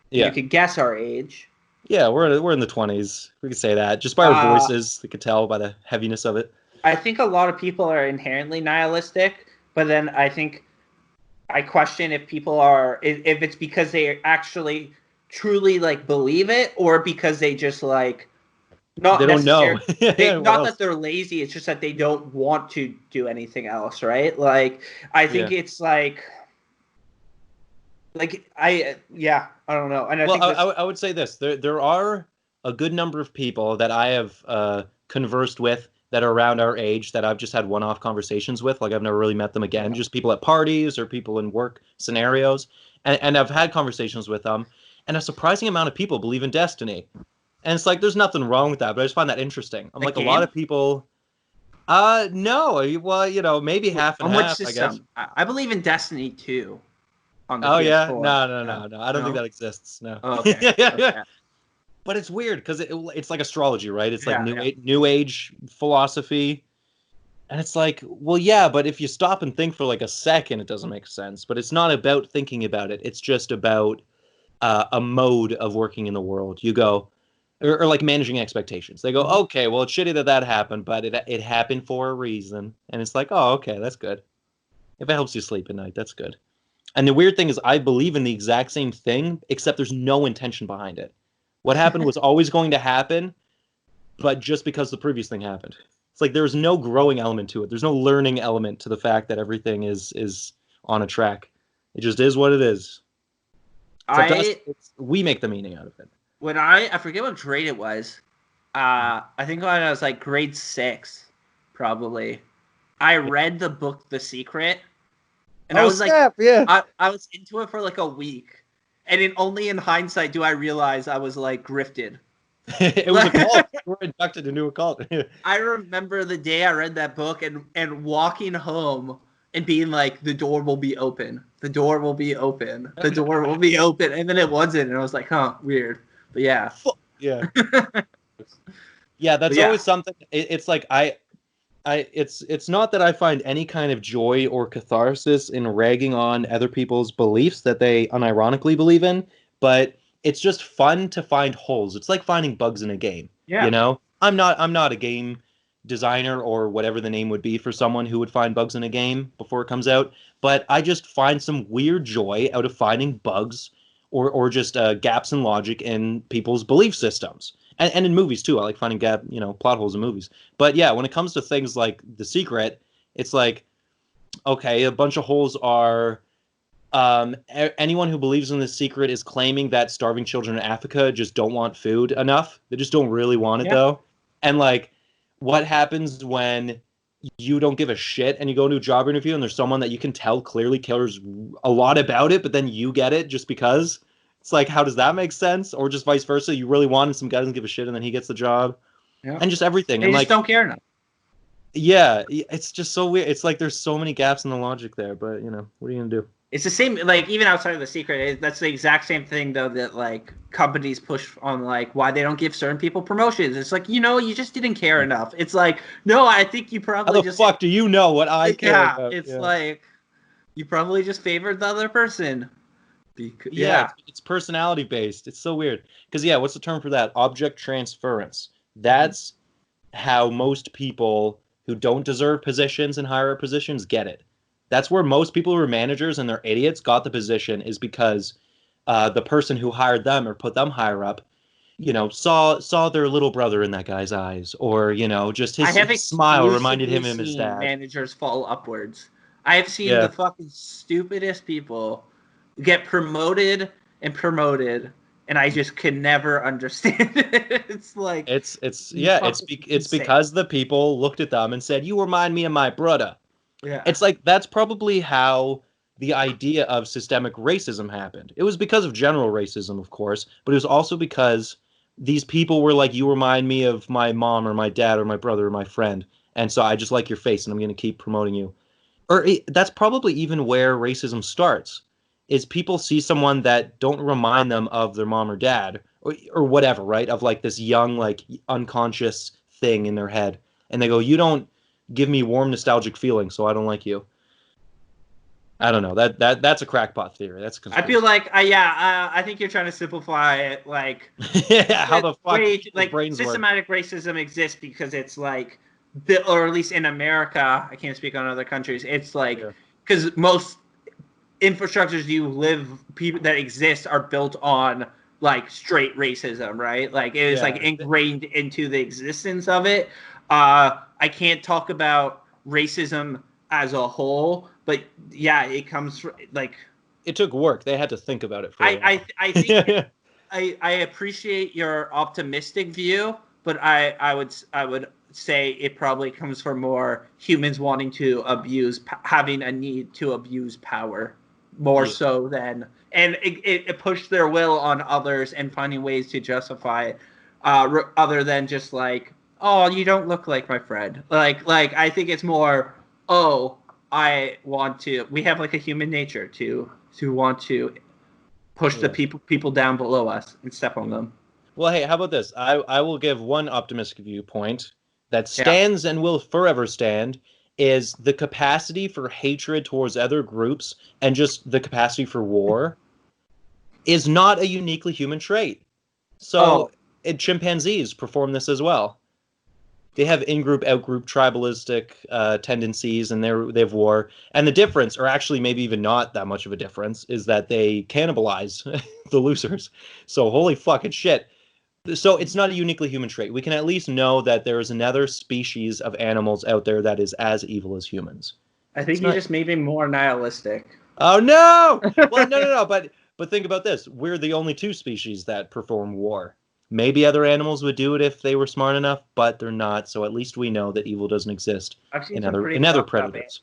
S2: you could guess our age.
S1: Yeah, we're in the 20s. We could say that just by our voices. We could tell by the heaviness of it.
S2: I think a lot of people are inherently nihilistic, but then I question if people are if it's because they actually truly like believe it or because they just like not
S1: they don't know.
S2: not that they're lazy, it's just that they don't want to do anything else, right? Like I think it's like I don't know. And
S1: I would say this: there are a good number of people that I have conversed with that are around our age that I've just had one-off conversations with. Like I've never really met them again. Just people at parties or people in work scenarios, and I've had conversations with them. And a surprising amount of people believe in destiny, and it's like there's nothing wrong with that. But I just find that interesting. I'm like a lot of people. No, well, you know, maybe half and half. I guess
S2: I believe in destiny too.
S1: Oh yeah, no. I don't think that exists. No.
S2: Oh, okay. Okay.
S1: But it's weird because it's like astrology, right? It's like new age philosophy, and it's like, well, yeah, but if you stop and think for like a second, it doesn't make sense. But it's not about thinking about it. It's just about a mode of working in the world. You go, or like managing expectations. They go, okay, well, it's shitty that happened, but it happened for a reason, and it's like, oh, okay, that's good. If it helps you sleep at night, that's good. And the weird thing is I believe in the exact same thing, except there's no intention behind it. What happened was always going to happen, but just because the previous thing happened. It's like there's no growing element to it. There's no learning element to the fact that everything is on a track. It just is what it is. We make the meaning out of it.
S2: When I forget what grade it was. I think when I was like grade 6, probably. I read the book The Secret. And I was
S1: snap,
S2: like, I was into it for like a week. And only in hindsight do I realize I was like grifted.
S1: It was a cult. You were inducted into a cult.
S2: I remember the day I read that book and walking home and being like, the door will be open. The door will be open. The door will be open. And then it wasn't. And I was like, huh, weird. But yeah.
S1: Yeah. Yeah, that's always something. It's like it's not that I find any kind of joy or catharsis in ragging on other people's beliefs that they unironically believe in, but it's just fun to find holes. It's like finding bugs in a game.
S2: Yeah.
S1: You know? I'm not a game designer or whatever the name would be for someone who would find bugs in a game before it comes out, but I just find some weird joy out of finding bugs or just gaps in logic in people's belief systems. And in movies too. I like finding plot holes in movies. But yeah, when it comes to things like The Secret, it's like, okay, a bunch of holes are anyone who believes in The Secret is claiming that starving children in Africa just don't want food enough. They just don't really want it though. And like, what happens when you don't give a shit and you go into a job interview and there's someone that you can tell clearly cares a lot about it, but then you get it just because. It's like, how does that make sense? Or just vice versa, you really want and some guy doesn't give a shit and then he gets the job.
S2: Yeah.
S1: And just everything.
S2: They
S1: and
S2: just
S1: like,
S2: don't care enough.
S1: yeah, it's just so weird. It's like there's so many gaps in the logic there, but you know, what are you gonna do?
S2: It's the same, like, even outside of The Secret, that's the exact same thing, though, that, like, companies push on, like, why they don't give certain people promotions. It's like, you just didn't care enough. It's like, no, I think you probably
S1: How the
S2: just...
S1: fuck do you know what I care about?
S2: It's like, you probably just favored the other person.
S1: It's personality based. It's so weird. Because, what's the term for that? Object transference. That's how most people who don't deserve positions in higher positions get it. That's where most people who are managers and they're idiots got the position, is because the person who hired them or put them higher up, saw their little brother in that guy's eyes, or just his smile reminded him of his dad.
S2: Managers fall upwards. I have seen the fucking stupidest people get promoted, and I just can never understand it. It's like
S1: it's because the people looked at them and said, "You remind me of my brother."
S2: Yeah.
S1: It's like that's probably how the idea of systemic racism happened. It was because of general racism, of course, but it was also because these people were like, "You remind me of my mom or my dad or my brother or my friend, and so I just like your face and I'm going to keep promoting you." That's probably even where racism starts, is people see someone that don't remind them of their mom or dad or whatever, right? Of like this young, like unconscious thing in their head. And they go, "You don't give me warm, nostalgic feelings, so I don't like you." I don't know. That's a crackpot theory. That's a conspiracy.
S2: I feel like, I think you're trying to simplify it, like,
S1: how the fuck
S2: like systematic racism exists because it's like, or at least in America, I can't speak on other countries. It's like, because most infrastructures people that exist are built on like straight racism, right? Like it is like ingrained into the existence of it. I can't talk about racism as a whole, but it comes from like,
S1: it took work. They had to think about it for a while.
S2: I think I appreciate your optimistic view, but I would say it probably comes from more humans wanting to having a need to abuse power more so than, and it pushed their will on others and finding ways to justify it, other than just like, "Oh, you don't look like my friend." Like I think it's more, "Oh, we have like a human nature to want to push the people down below us and step on them."
S1: Well, hey, how about this? I will give one optimistic viewpoint that stands and will forever stand, is the capacity for hatred towards other groups and just the capacity for war is not a uniquely human trait. So chimpanzees perform this as well. They have in-group, out-group tribalistic tendencies, and they have war. And the difference, or actually maybe even not that much of a difference, is that they cannibalize the losers. So holy fucking shit. So it's not a uniquely human trait. We can at least know that there is another species of animals out there that is as evil as humans.
S2: I think you just made me more nihilistic.
S1: Oh no! Well, no. But think about this: we're the only two species that perform war. Maybe other animals would do it if they were smart enough, but they're not. So at least we know that evil doesn't exist in other predators.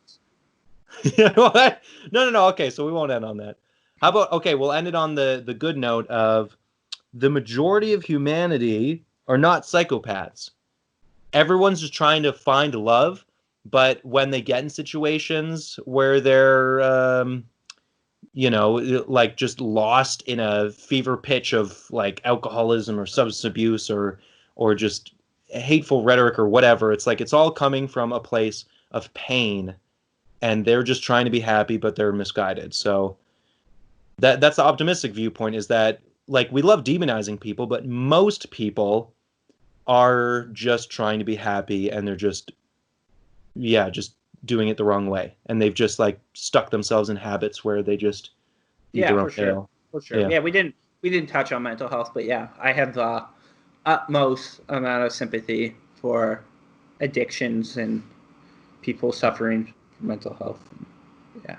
S1: What? No. Okay, so we won't end on that. How about, we'll end it on the good note of, the majority of humanity are not psychopaths. Everyone's just trying to find love, but when they get in situations where they're, like just lost in a fever pitch of like alcoholism or substance abuse or just hateful rhetoric or whatever, it's like it's all coming from a place of pain, and they're just trying to be happy, but they're misguided. So that's the optimistic viewpoint, is that, like, we love demonizing people, but most people are just trying to be happy, and they're just doing it the wrong way, and they've just like stuck themselves in habits where they just eat their own tail.
S2: For sure. Yeah, we didn't touch on mental health, but I have the utmost amount of sympathy for addictions and people suffering from mental health. Yeah,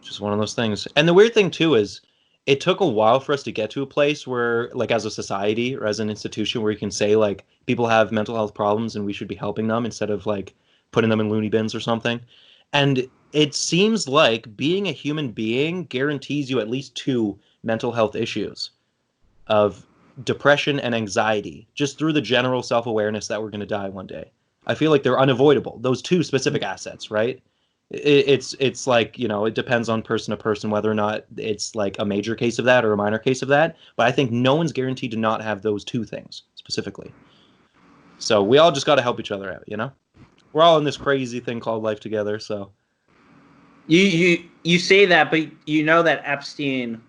S1: just one of those things. And the weird thing too is, it took a while for us to get to a place where, like, as a society or as an institution, where you can say, like, people have mental health problems and we should be helping them, instead of, like, putting them in loony bins or something. And it seems like being a human being guarantees you at least two mental health issues of depression and anxiety, just through the general self-awareness that we're going to die one day. I feel like they're unavoidable, those two specific assets, right? It's like, you know, it depends on person to person whether or not it's like a major case of that or a minor case of that. But I think no one's guaranteed to not have those two things specifically. So we all just got to help each other out, you know? We're all in this crazy thing called life together, so.
S2: You say that, but you know that Epstein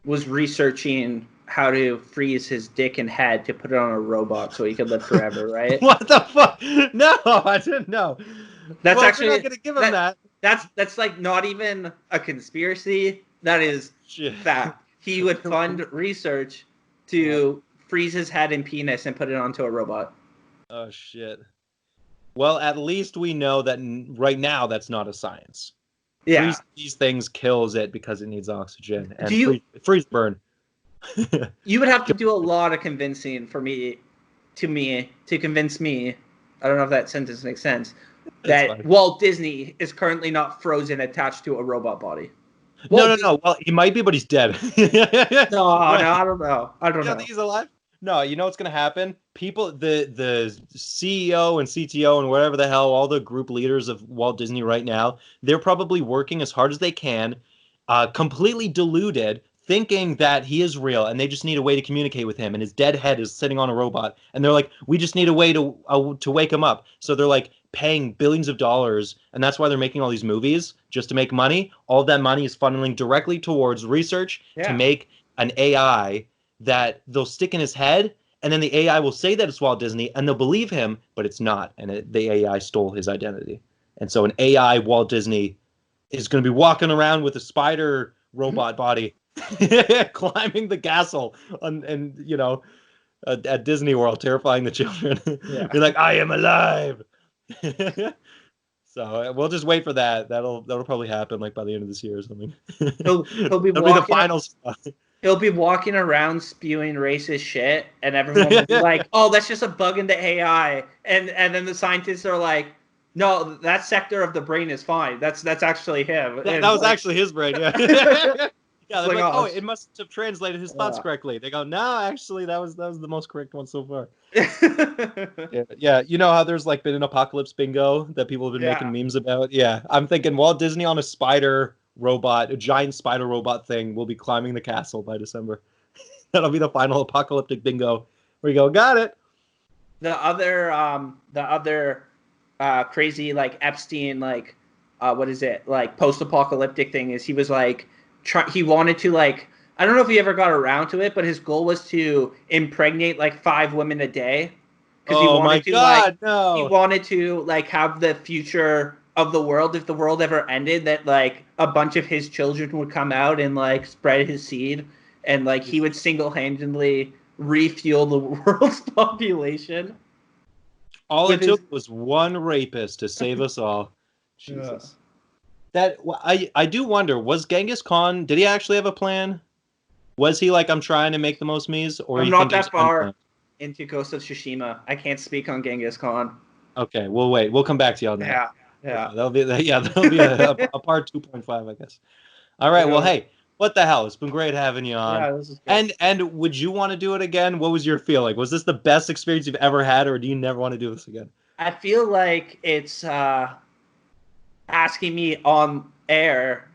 S2: was researching how to freeze his dick and head to put it on a robot so he could live forever, right?
S1: What the fuck? No, I didn't know.
S2: That's
S1: well,
S2: actually
S1: we're not gonna give him that.
S2: That's like not even a conspiracy. That is fact. He would fund research to freeze his head and penis and put it onto a robot.
S1: Oh shit. Well, at least we know that right now that's not a science.
S2: Yeah.
S1: Freeze these things kills it because it needs oxygen and freeze burn.
S2: You would have to do a lot of convincing for me to convince me. I don't know if that sentence makes sense. That Walt Disney is currently not frozen attached to a robot body.
S1: No. Well, he might be, but he's dead.
S2: No, I don't know. I don't know.
S1: Think he's alive? No, you know what's gonna happen? People, the CEO and CTO and whatever the hell, all the group leaders of Walt Disney right now, they're probably working as hard as they can, completely deluded, thinking that he is real, and they just need a way to communicate with him. And his dead head is sitting on a robot, and they're like, we just need a way to wake him up. So they're like paying billions of dollars, and that's why they're making all these movies just to make money. All of that money is funneling directly towards research to make an AI that they'll stick in his head, and then the AI will say that it's Walt Disney, and they'll believe him, but it's not, and the AI stole his identity. And so an AI Walt Disney is going to be walking around with a spider robot body, climbing the castle, and you know, at Disney World, terrifying the children. Be like, I am alive. So we'll just wait for that. That'll probably happen like by the end of this year or something.
S2: He'll be
S1: the final stuff.
S2: He'll be walking around spewing racist shit, and everyone will be like, "Oh, that's just a bug in the AI," and then the scientists are like, "No, that sector of the brain is fine. That's actually him."
S1: That was like, actually his brain. Yeah. Yeah, they're like, oh, it must have translated his thoughts correctly. They go, no, actually, that was the most correct one so far. Yeah, you know how there's like been an apocalypse bingo that people have been making memes about? Yeah, I'm thinking Walt Disney on a spider robot, a giant spider robot thing, will be climbing the castle by December. That'll be the final apocalyptic bingo. Where you go, got it.
S2: The other crazy like Epstein like what is it like post-apocalyptic thing is he was like he wanted to like I don't know if he ever got around to it, but his goal was to impregnate like 5 women a day because he wanted to like have the future of the world if the world ever ended that like a bunch of his children would come out and like spread his seed and like he would single-handedly refuel the world's population.
S1: All it took was one rapist to save us all. Jesus. That I do wonder, was Genghis Khan, did he actually have a plan? Was he like, I'm trying to make the most me's? Or
S2: I'm not that far into Ghost of Tsushima. I can't speak on Genghis Khan.
S1: Okay, we'll wait. We'll come back to you on that.
S2: Yeah.
S1: That'll be a part 2.5, I guess. All right, well, hey, what the hell? It's been great having you on.
S2: Yeah, this is great.
S1: And would you want to do it again? What was your feeling? Was this the best experience you've ever had, or do you never want to do this again?
S2: I feel like it's asking me on air.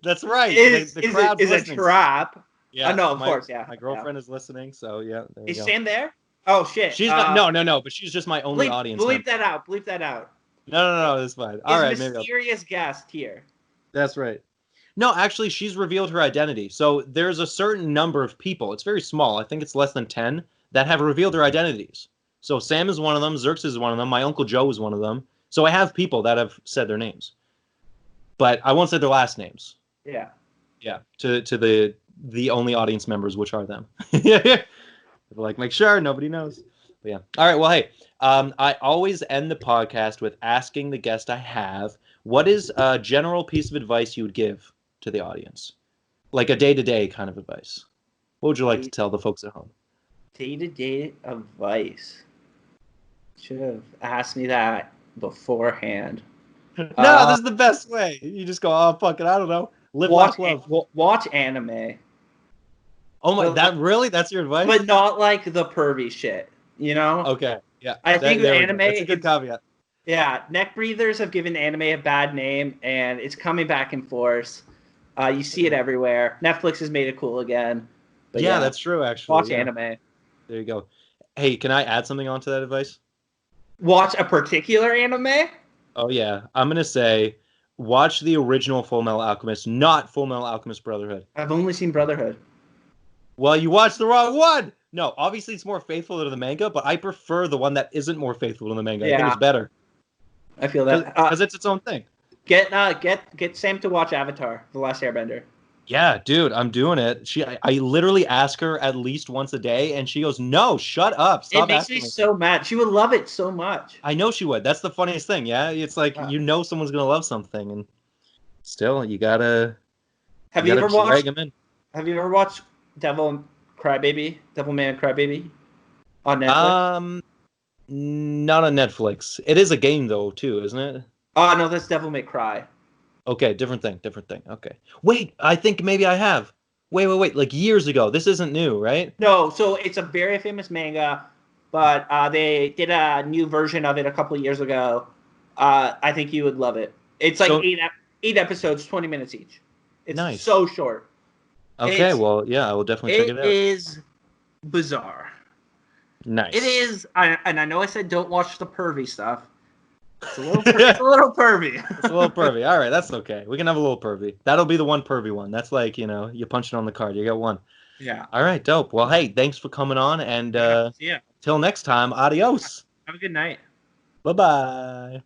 S1: That's right.
S2: Is a trap.
S1: Yeah,
S2: no, of course, yeah.
S1: My girlfriend is listening, so yeah.
S2: Is Sam there? Oh shit.
S1: She's not. No. But she's just my only audience.
S2: Bleep that out.
S1: No. That's fine. All right, maybe.
S2: Mysterious guest here.
S1: That's right. No, actually, she's revealed her identity. So there's a certain number of people. It's very small. I think it's less than 10 that have revealed their identities. So Sam is one of them. Xerxes is one of them. My Uncle Joe is one of them. So I have people that have said their names, but I won't say their last names.
S2: Yeah.
S1: Yeah. To the only audience members, which are them. Like, make sure nobody knows. But yeah. All right. Well, hey, I always end the podcast with asking the guest I have, what is a general piece of advice you would give to the audience? Like a day-to-day kind of advice. What would you like to tell the folks at home?
S2: Day-to-day advice. Should have asked me that beforehand.
S1: No, this is the best way. You just go, oh fuck it, I don't know. Live, laugh, love.
S2: Watch anime.
S1: Oh my,
S2: But,
S1: that's your advice?
S2: but not like the pervy shit, you know?
S1: Okay, yeah.
S2: I think
S1: there we
S2: anime.
S1: go. That's a good caveat.
S2: Yeah, neck breathers have given anime a bad name, and it's coming back in force. You see it everywhere. Netflix has made it cool again. But
S1: yeah, that's true. Actually,
S2: watch anime.
S1: There you go. Hey, can I add something onto that advice?
S2: Watch a particular anime.
S1: Oh yeah, I'm gonna say, watch the original Full Metal Alchemist, not Full Metal Alchemist Brotherhood.
S2: I've only seen Brotherhood.
S1: Well, you watched the wrong one. No, obviously it's more faithful to the manga, but I prefer the one that isn't more faithful to the manga. I think it's better.
S2: I feel that
S1: because it's its own thing.
S2: Get Sam to watch Avatar: The Last Airbender.
S1: Yeah, dude, I'm doing it. I literally ask her at least once a day, and she goes, "No, shut up, stop
S2: asking me." It makes me so mad. She would love it so much.
S1: I know she would. That's the funniest thing. Yeah, it's like someone's gonna love something, and still you gotta.
S2: Have you ever watched? Have you ever watched Devilman Crybaby on Netflix?
S1: Not on Netflix. It is a game though, too, isn't it?
S2: Oh no, that's Devil May Cry.
S1: Okay, different thing. Okay. Wait, I think maybe I have. Wait. Like years ago. This isn't new, right?
S2: No, so it's a very famous manga, but they did a new version of it a couple of years ago. I think you would love it. It's like eight episodes, 20 minutes each. It's so short.
S1: Okay, well, yeah, I will definitely check it out.
S2: It is bizarre.
S1: Nice.
S2: It is, and I know I said don't watch the pervy stuff. It's a little pervy.
S1: It's a little pervy. All right, that's okay. We can have a little pervy. That'll be the one pervy one. That's like, you punch it on the card. You got one.
S2: Yeah.
S1: All right, dope. Well, hey, thanks for coming on, and till next time, adios.
S2: Have a good night.
S1: Bye-bye.